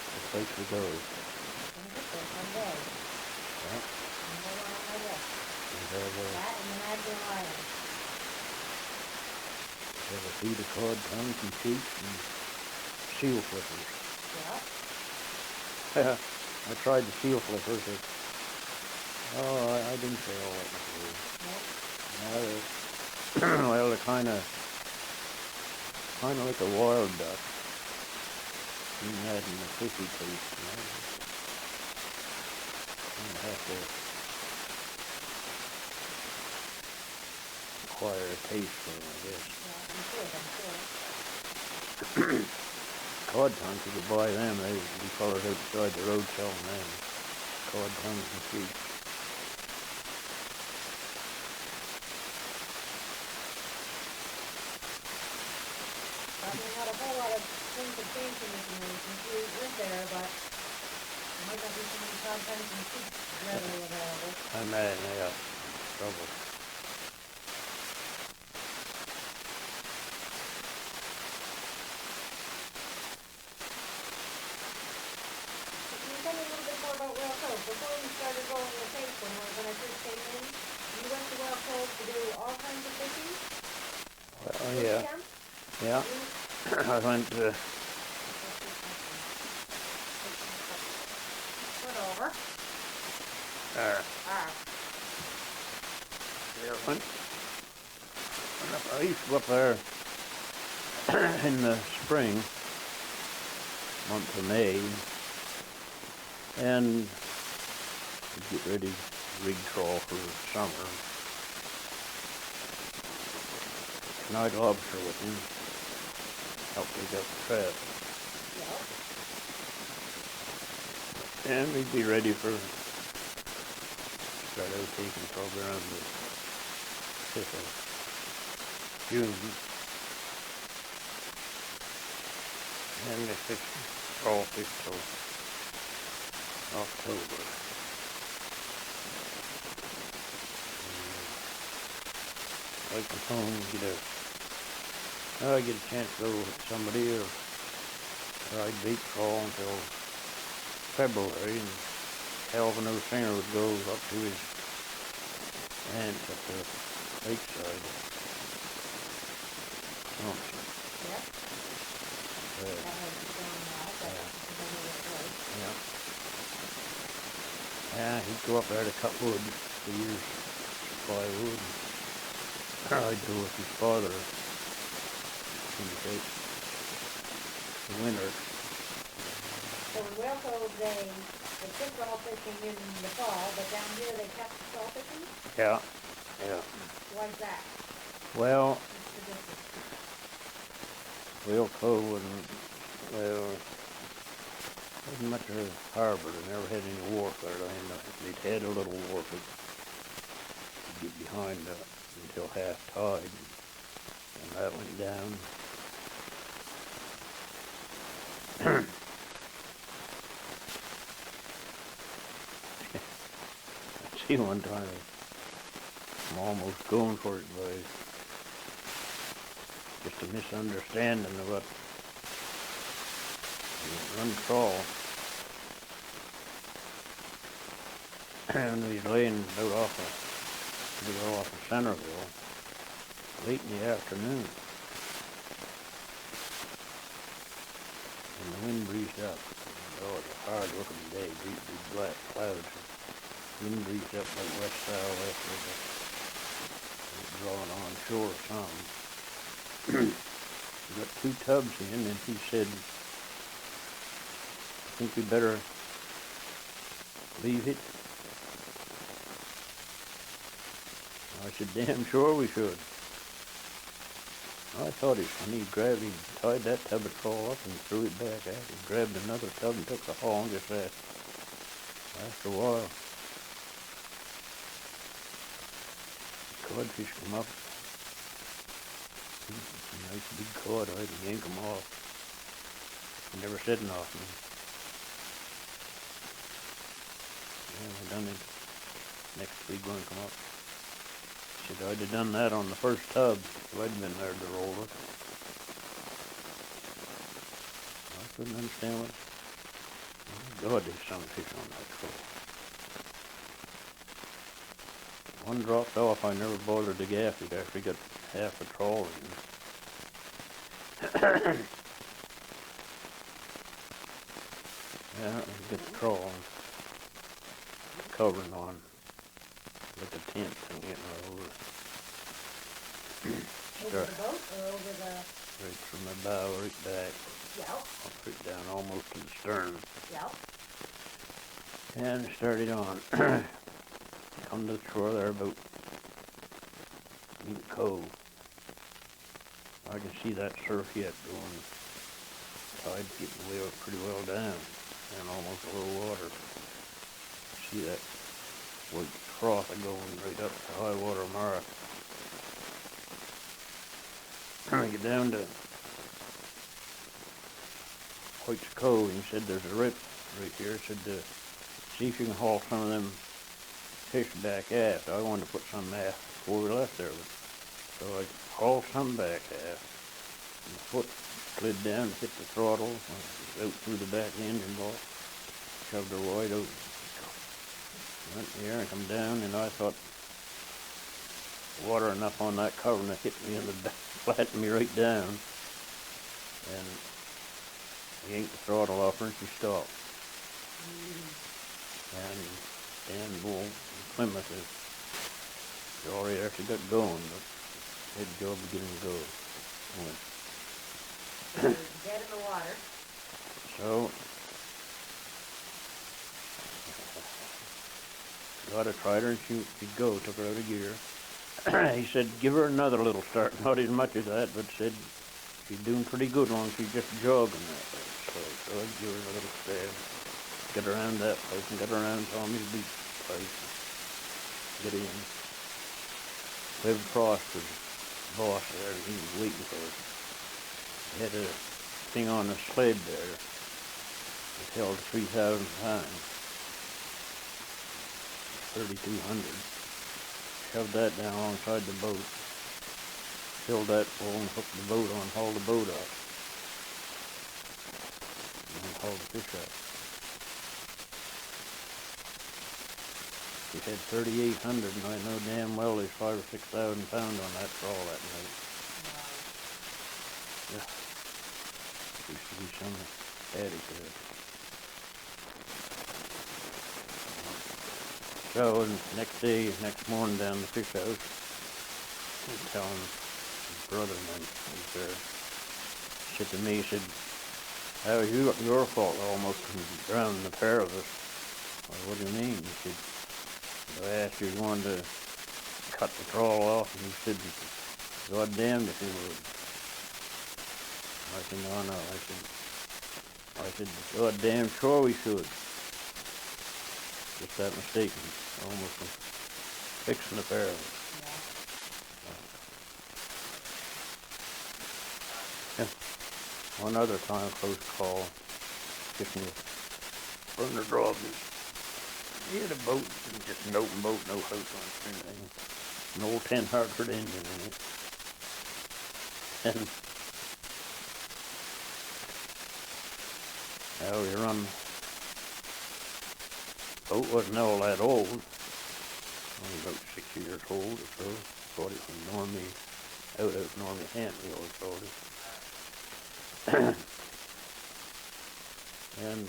the place to go. Someday. Yeah. Another one on my list. Have That and the Magdalen Island. a feed of cod, tongues, and sheets, and seal flippers. Yeah. I tried the seal flippers. I didn't say all that much. Nope. Well, they're kind of like a wild duck. You can add in a fishy taste, you know. You have to acquire a taste for them, I guess. Yeah, you should, I'm sure. Cod tongues, you could buy them. They be colored outside the road selling them. Cod tongues and sheets. Probably not a whole lot of things have changed in this area since you lived there, but there might not be so many cod tongues and sheets readily available. I'm mad, they got trouble. Can you tell me a little bit more about Whale Cove? Before we started rolling the tape when I first came in, you went to Whale Cove to do all kinds of fishing? Well, yeah. Yeah. I went to... Put over. Yeah, I used to go up there in the spring, month of May, and get ready to rig trawl for the summer. Night lobster with him, help pick up the trap. Yep. And we'd be ready for start out taking probably around the 5th of June. And they trawl fish till October. Like the phone, I get a chance to go with somebody or I'd bait trawl until February, and Calvin O'Singer would go up to his aunt's at the lakeside. Thompson. Yep. That was going now, but Yeah. Yeah, he'd go up there to cut wood, the year's supply of wood. I'd go with his father in the winter. So in Whale Cove, they fish all fishing in the fall, but down here they catch all fishing? Yeah, yeah. Why's that? Well, What's the difference? Whale Cove wasn't much of a harbor. They never had any wharf there. They'd had a little wharf that would get behind until half tide, and that went down. I see one time I'm almost going for it, but just a misunderstanding of what run trawl. And he's laying out off of Centerville late in the afternoon. And the wind breezed up. Oh, it's a hard looking day, big black clouds. Wind breezed up like west southwest with it drawing on shore some. We got 2 tubs in, and he said, I think we better leave it. I said, damn sure we should. I thought when he grabbed, he tied that tub of trawl up and threw it back at him. Grabbed another tub and took the haul and just after a while, codfish come up. Nice big cod, I had to yank them off. He never said nothing. Yeah, I done it. Next big one come up. He said I'd have done that on the first tub if I'd been there to roll it. I couldn't understand what. Oh God, there's some fish on that trawl. One dropped off, I never bothered to gaff it after he got half a trawl in. Yeah, get the trawl covering on with the tent and getting it over. Over the boat or over the... Right from the bow right back. Yep. Right down almost to the stern. Yep. And started on. Come to the shore there about Mink Cove. I can see that surf yet going. Tide's getting pretty well down and almost a little water. See that white froth going right up to high water mark. I get down to White's Cove and he said there's a rip right here. He said see if you can haul some of them fish back aft. I wanted to put some aft before we left there, but so I hauled some back aft. And the foot slid down and hit the throttle, out through the back engine block, shoved her wide open. Went in the air and come down, and I thought water enough on that cover and it hit me in the back, flattened me right down. And I yanked the throttle off her and she stopped. And Dan Bull Plymouth is already actually got going, but had a job of getting to go. Dead in the water. So got a tried her and she'd go, took her out of gear. He said, give her another little start, not as much as that, but said she's doing pretty good long as she's just jogging that way. So I'd give her a little stab, get around that place and get around Tommy's beach place, get in. Webb Frost was boss there, he was waiting for us. He had a thing on a sled there that held 3,000 pounds, 3,200. Shoved that down alongside the boat, filled that full and hooked the boat on, hauled the boat up, and then hauled the fish up. He had 3,800, and I know damn well there's 5,000 or 6,000 pounds on that trawl that night. Yeah. Used to be some attic there. So next morning down the fish house, I was telling his brother man was there. He said to me, he said, that was your fault almost drowning the pair of us. Well, what do you mean? He said, I asked you if you wanted to cut the trawl off, and he said, God damned if you would. I said, no. I said, God damn sure we should. Just that mistaken, almost fixing the pair of us. Yeah. One other time, close call, fishing with Burner Drawbridge. He had a boat, just an open boat, no house on it or anything. An old 10 Hartford engine in it. And now we run. Boat wasn't all that old. Only about 6 years old or so. Bought it from Normie, out Normie Hant, we always called it. And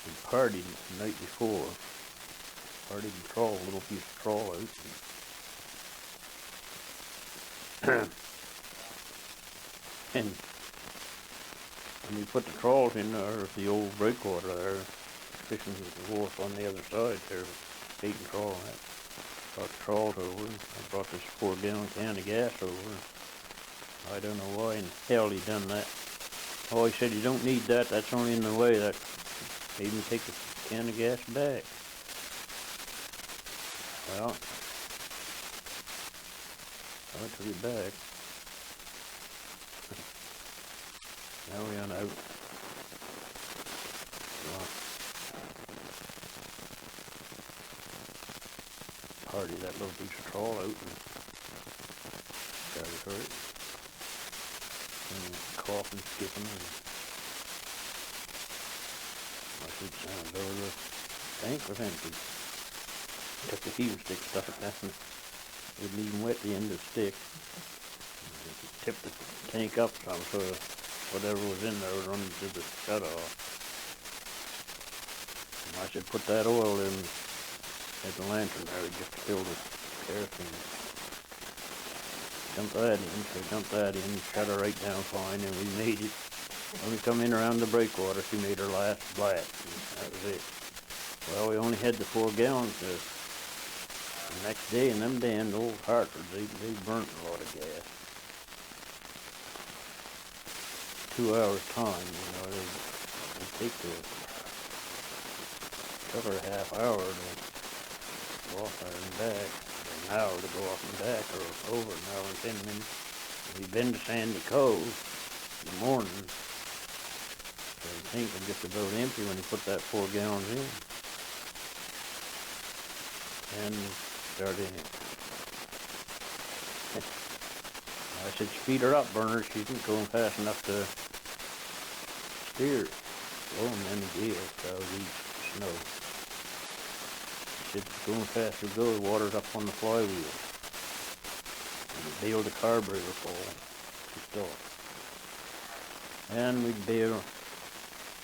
we partied the night before. Partied and trawled, a little piece of trawl out. And when we put the trawls in there, the old breakwater there, fishing with the wharf on the other side there, bait and trawl and that. brought the trawls over. I brought this 4-gallon can of gas over. I don't know why in hell he done that. Oh, he said you don't need that. That's only in the way. That even take the can of gas back. Well, I took it back. Now we run out. Well, party that little piece of trawl out and started hurt. And coughing, skipping, and I said, sound over the tank was empty. Took the heater stick, stuck it down. Wouldn't even wet the end of the stick. Tipped the tank up some so whatever was in there would run to the shut off. And I said, put that oil in at the lantern there just to fill the kerosene. Dump that in, so dump that in, shut her right down fine, and we made it. When we come in around the breakwater, she made her last blast, and that was it. Well, we only had the 4 gallons the next day, and them damned old Hartfords, they burnt a lot of gas. 2 hours time, you know, they take took her a half hour to go off there and back, an hour to go off and back, or over an hour and 10 minutes. We've been to Sandy Cove in the morning, so the tank was just about empty when he put that 4 gallons in. And started in. I said, speed her up, Bernard. She isn't going fast enough to steer. Oh, and then the gale, so east snow. She said, going faster go, the water's up on the flywheel. And it bailed the carburetor full. She stopped. And we bailed,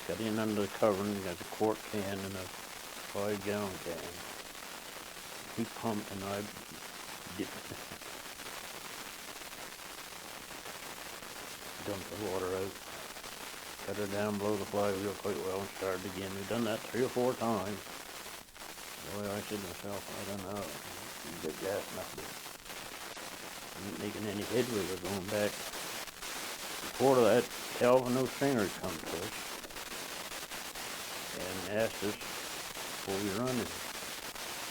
got in under the covering, got a quart can and a 5-gallon can. He pumped and I dipped, dumped the water out, cut her down below the flywheel quite well and started again. We've done that 3 or 4 times. Boy, I said to myself, I don't know, you get gas enough to ain't making any headway. We're going back. Before that, Calvin no Singer come to us and asked us before we running,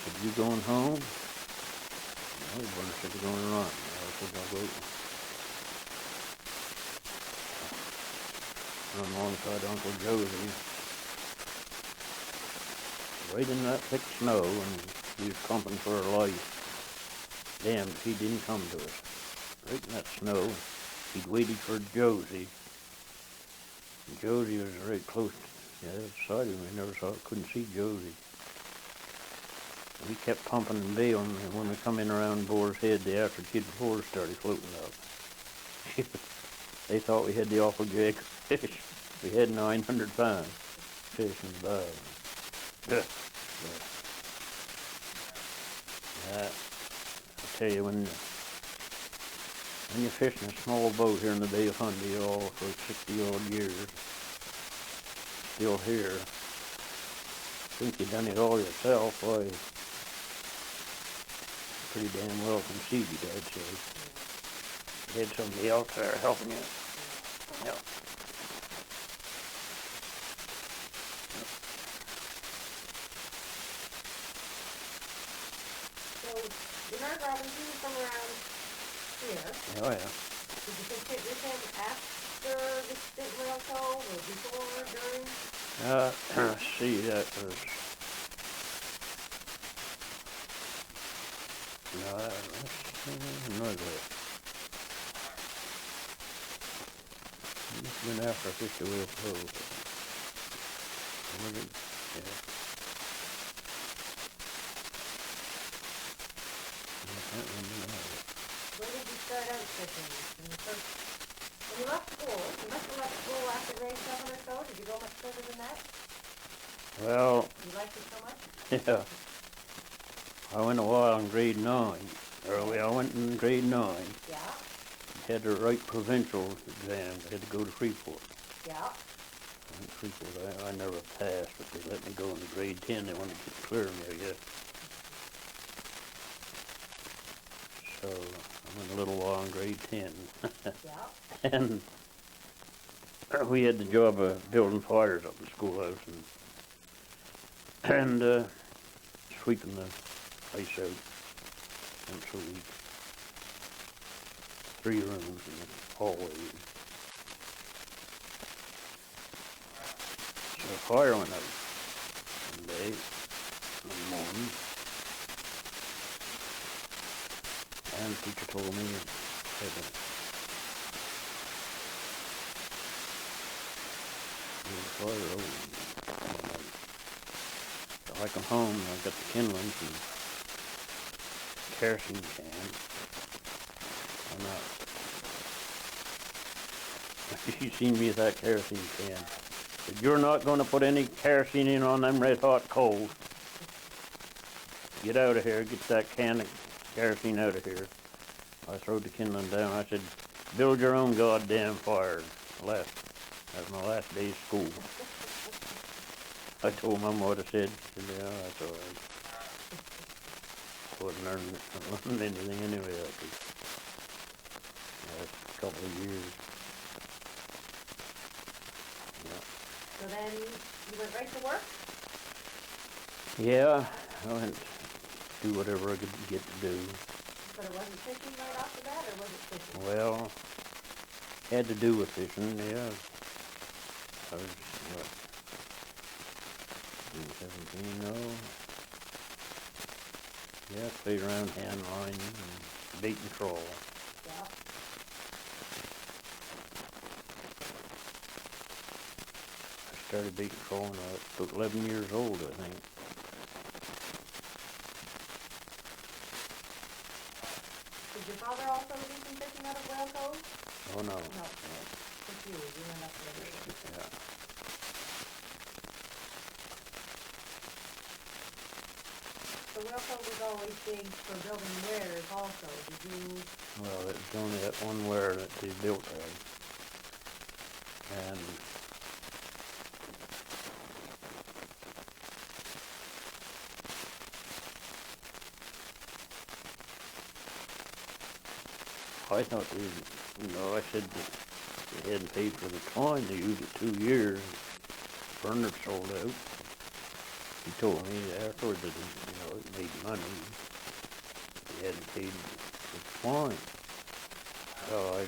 said, you going home? No, Bernard said, we're going to run. I said, I'll go. Run alongside Uncle Josie. Right in that thick snow, and he was clumping for her life. Damn, if he didn't come to us. Right in that snow, he'd waited for Josie. And Josie was right close to the other side of him. We never couldn't see Josie. We kept pumping and bailing, and when we come in around Boar's Head, the after Kid Four started floating up. They thought we had the awful jig of fish. We had 900 pounds fish in the bag. I tell you, when you're fishing a small boat here in the Bay of Fundy all for 60-odd years, still here, think you done it all yourself, why, pretty damn well conceded, I'd say. You had somebody else there helping you. Yep. So, you heard Robinson from around here. Oh, yeah. Did you pitch it with him after the stint rail cove, or before, during? Let's see, that was... No, that's another. It's been after I fished the wheel cove. Yeah. When did you start out fishing? When you left school, you must have left school after grade 7 or so. Did you go much further than that? Well, You liked it so much? yeah. I went a while in grade 9. I went in grade 9. Yeah. Had to write provincial exams. I had to go to Freeport. Yeah. I went to Freeport. I never passed, but they let me go in grade 10. They wanted to clear me, I guess. So I'm in a little while in grade 10. Yeah. And we had the job of building fires up in the schoolhouse and sweeping the place out once a week. 3 rooms in the hallway. So a fire went out one day in the morning, and the teacher told me I had to do the fire over. So I come home and I got the kindlings and kerosene can, and you seen me with that kerosene can. Said, "You're not going to put any kerosene in on them red hot coals. Get out of here, get that can of kerosene out of here." I throwed the kindling down. I said, "Build your own goddamn fire." That was my last day of school. I told Mom what I said. She said, "Yeah, that's all right." I wasn't learning anything anyway after the last couple of years. So then you went right to work? Yeah, I went to do whatever I could get to do. But it wasn't fishing right off the bat, or was it fishing? Well, had to do with fishing, yeah. I was, what, 17, no? Yeah, played around hand lining and bait and trawl. Yeah. I started bait and trolling, I was 11 years old, I think. Did your father also do some fishing out of Whale Cove? Oh, no. No. Just you went up there. Yeah. So Whale Cove was always big for building wares also. Did you? Well, it was only that one ware that they built there. And I thought I said that they hadn't paid for the twine. They used it 2 years. Bernard sold out. He told me afterwards that it made money. They hadn't paid for the twine. So I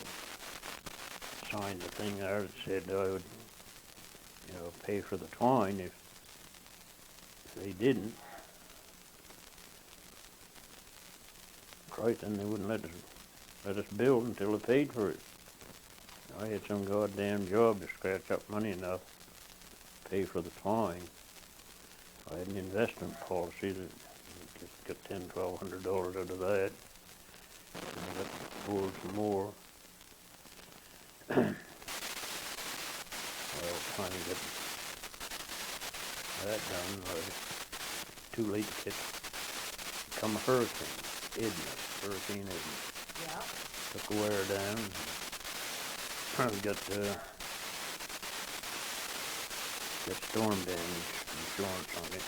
signed the thing there that said I would, pay for the twine if they didn't. Right, then they wouldn't let us build until they paid for it. I had some goddamn job to scratch up money enough to pay for the twine. I had an investment policy that just got $1,200 out of that. And I got borrowed some more. Well, finally got that done. Too late to come a hurricane. Hurricane Edna. Yeah. Took the wire down. I've got storm damage insurance on it.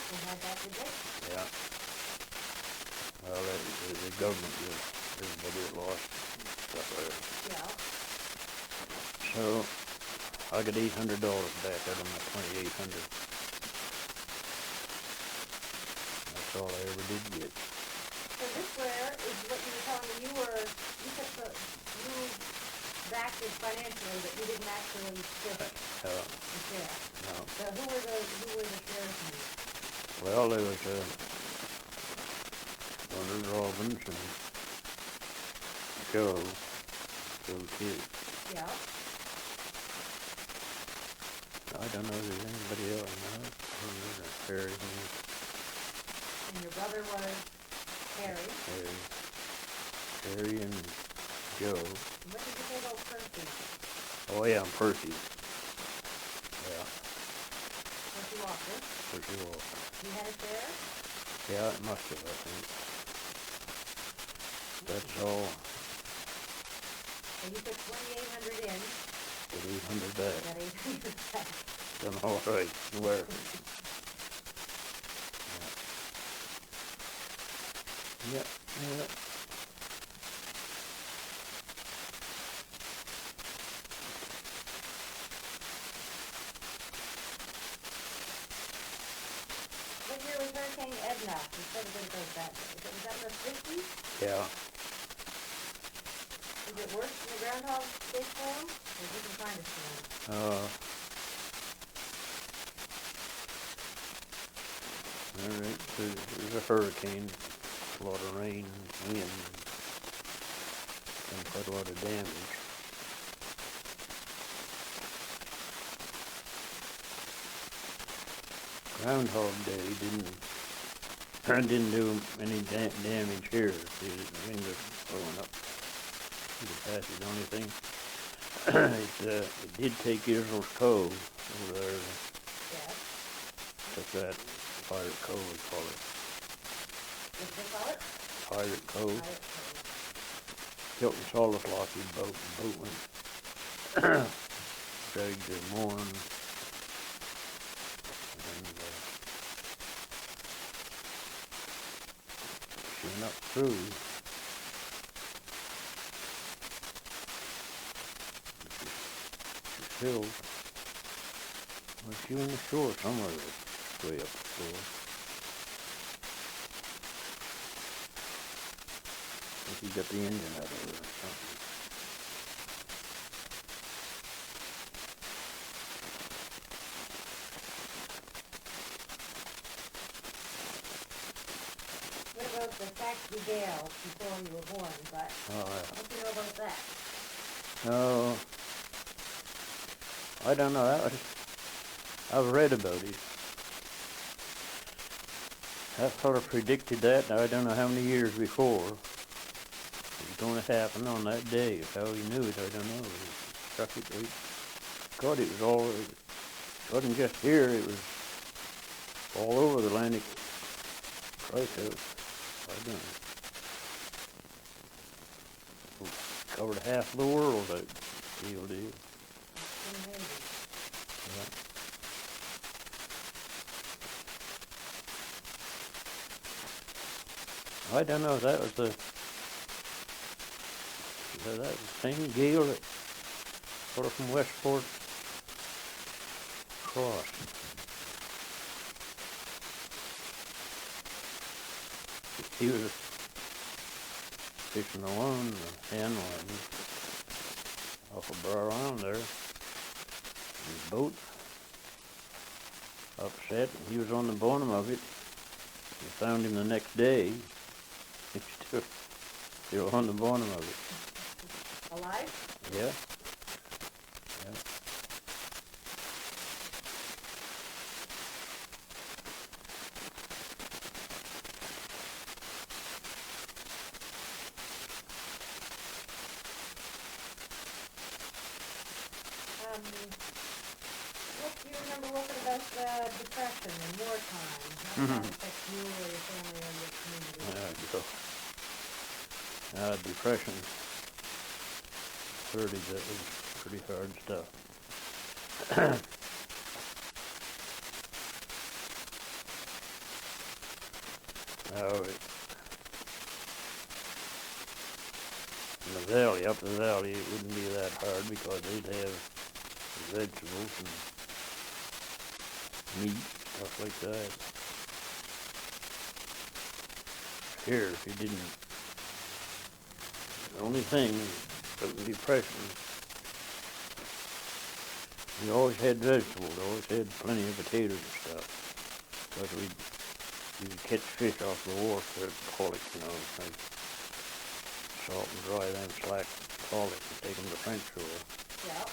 You had that today? Yeah. Well, the government did. Everybody that lost stuff there. Yeah. So I got $800 back out of my $2,800. That's all I ever did get. So this ware is what you were telling me. You acted financially, but you didn't actually fish the share. No. So who were the sharesmen? Well, there was Leonard Robbins and Joe too. Yeah. I don't know if there's anybody else now. I don't know, Harry. And your brother was Harry. Harry and Joe. What did you say about Percy? Oh yeah, and Percy. Yeah. Percy Walker. Percy Walker. You had a share? Yeah, it must have, I think. That's all. So you put 2,800 in. Got 800 back. Got 800 back. Done all right. Where? Yep, yep. What year was Hurricane Edna? You said it was that. Was that in the 50s? Yeah. Is it worse than the Groundhog Day storm? Or different kind of storm? All right, so there's a hurricane, a lot of rain, wind, and quite a lot of damage. Groundhog Day didn't do any damage here. The wind was blowing up the passage. The only thing, it did take Israel's Cove over there. Yes. Took that Pirate Cove, we call it. What do they call it? Pirate Cove. Pirate Cove. Hilton saw this Lockheed boat, and boat went dragged their mooring, and she went up through. She filled. Well, she on the shore somewhere, way up the shore. I think he got the engine out of her or something. What about the Saxby Gale before you were born? But what do you know about that? Oh, I don't know. I've read about it. I sort of predicted that. Now I don't know how many years before it was going to happen on that day. How he knew it, I don't know. He struck it right. God, it was all. It wasn't just here. It was all over the Atlantic Tricoast. I don't know. Covered half of the world. That deal did. Amazing. Yeah. I don't know if that was the same gale that sort of from Westport crossed. He was fishing alone, the hand line off of Bar Island there. His boat upset, and he was on the bottom of it. We found him the next day. He's still on the bottom of it. Alive? Yeah. Yeah. What do you remember looking about the Depression and wartime? How did that affect you or your family or your community? Depression, 30s, that was pretty hard stuff. In the valley, up the valley, it wouldn't be that hard because they'd have vegetables and meat, stuff like that. Here, if you didn't, the only thing about the Depression, we always had vegetables, always had plenty of potatoes and stuff. Because you'd catch fish off the wharf there at Pollock, like salt and dry them slack Pollock and take them to French shore. Yeah.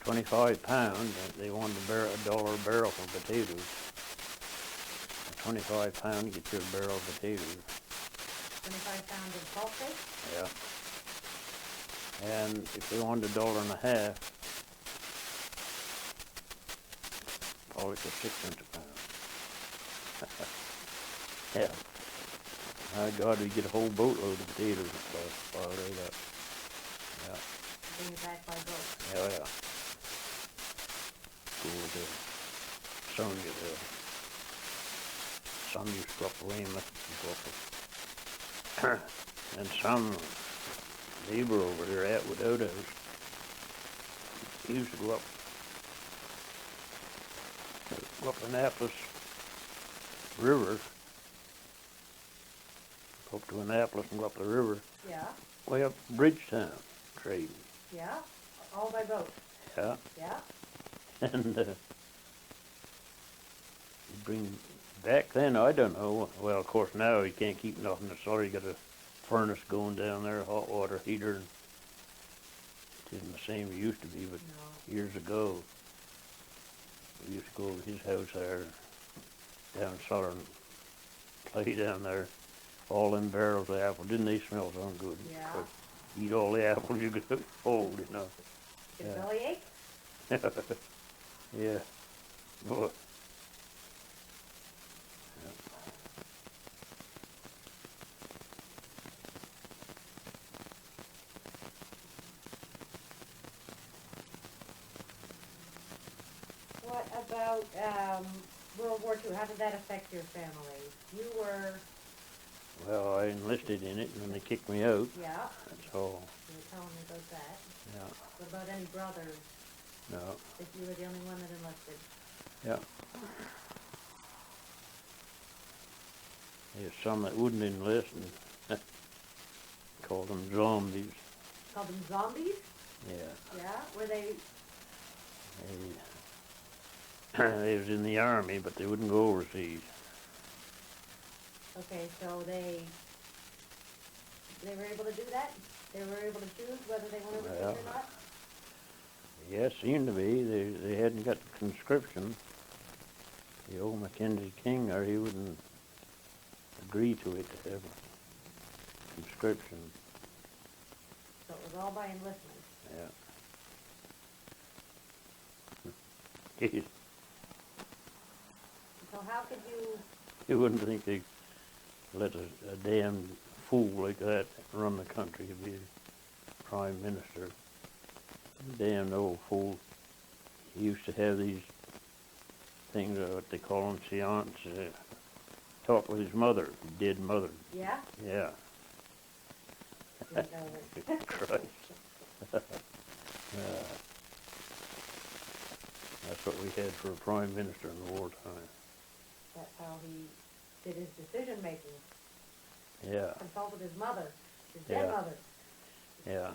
25 pounds, they wanted $1 a barrel for potatoes. 25 pounds, you get you a barrel of potatoes. 25 pounds of salt fish? Yeah. And if they wanted $1.50, Pollock was 6 cents a pound. Yeah. My God, we get a whole boatload of potatoes and stuff, far right up. Yeah. Bring it back by boat. Yeah. Go with the sun get there. Sun used to go up Weymouth and go up And some neighbor over here, Atwood Outhouse, he used to go up Annapolis River, go up to Annapolis and go up the river, Yeah, way up Bridgetown trading. yeah, all by boat. Yeah, Yeah, and you bring back then, I don't know. Well, of course now you can't keep nothing. So you got a furnace going down there, hot water heater. And it isn't the same it used to be, but no. years ago, we used to go over his house there, down Southern Clay down there. All them barrels of apple, didn't they smell so good? Yeah. But eat all the apples you could hold, you know. Get Yeah. a bellyache? Yeah. Boy. What about World War II? How did that affect your family? You were, Well, I enlisted in it, and then they kicked me out. yeah, That's all. you were telling me about that. Yeah. What about any brothers? No. If you were the only one that enlisted? Yeah. There's some that wouldn't enlist, and call them zombies. Called them zombies? Yeah. Yeah? Were they, They was in the army, but they wouldn't go overseas. okay, so they were able to do that? They were able to choose whether they went overseas Well, or not? Yes, seemed to be. They hadn't got the conscription. The old Mackenzie King there, he wouldn't agree to it to have a conscription. So it was all by enlistment. Yeah. So how could you, You wouldn't think they let a damn fool like that run the country to be prime minister. Damn old fool. He used to have these things, what they call them, seance, talk with his mother, his dead mother. yeah? Yeah. Didn't know that. Christ. That's what we had for a prime minister in the wartime. That's how he did his decision making. Yeah, Consulted his mother, his dead Yeah. mother. yeah.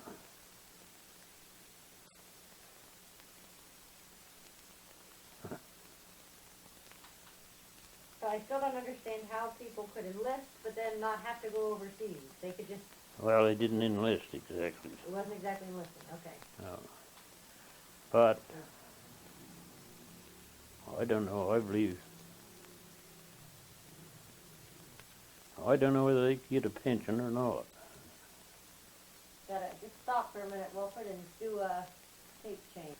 So I still don't understand how people could enlist, but then not have to go overseas. They could just, Well, they didn't enlist exactly. it wasn't exactly enlisting, okay. No. But I don't know. I don't know whether they could get a pension or not. Gotta just stop for a minute, Wilfred, and do a tape change.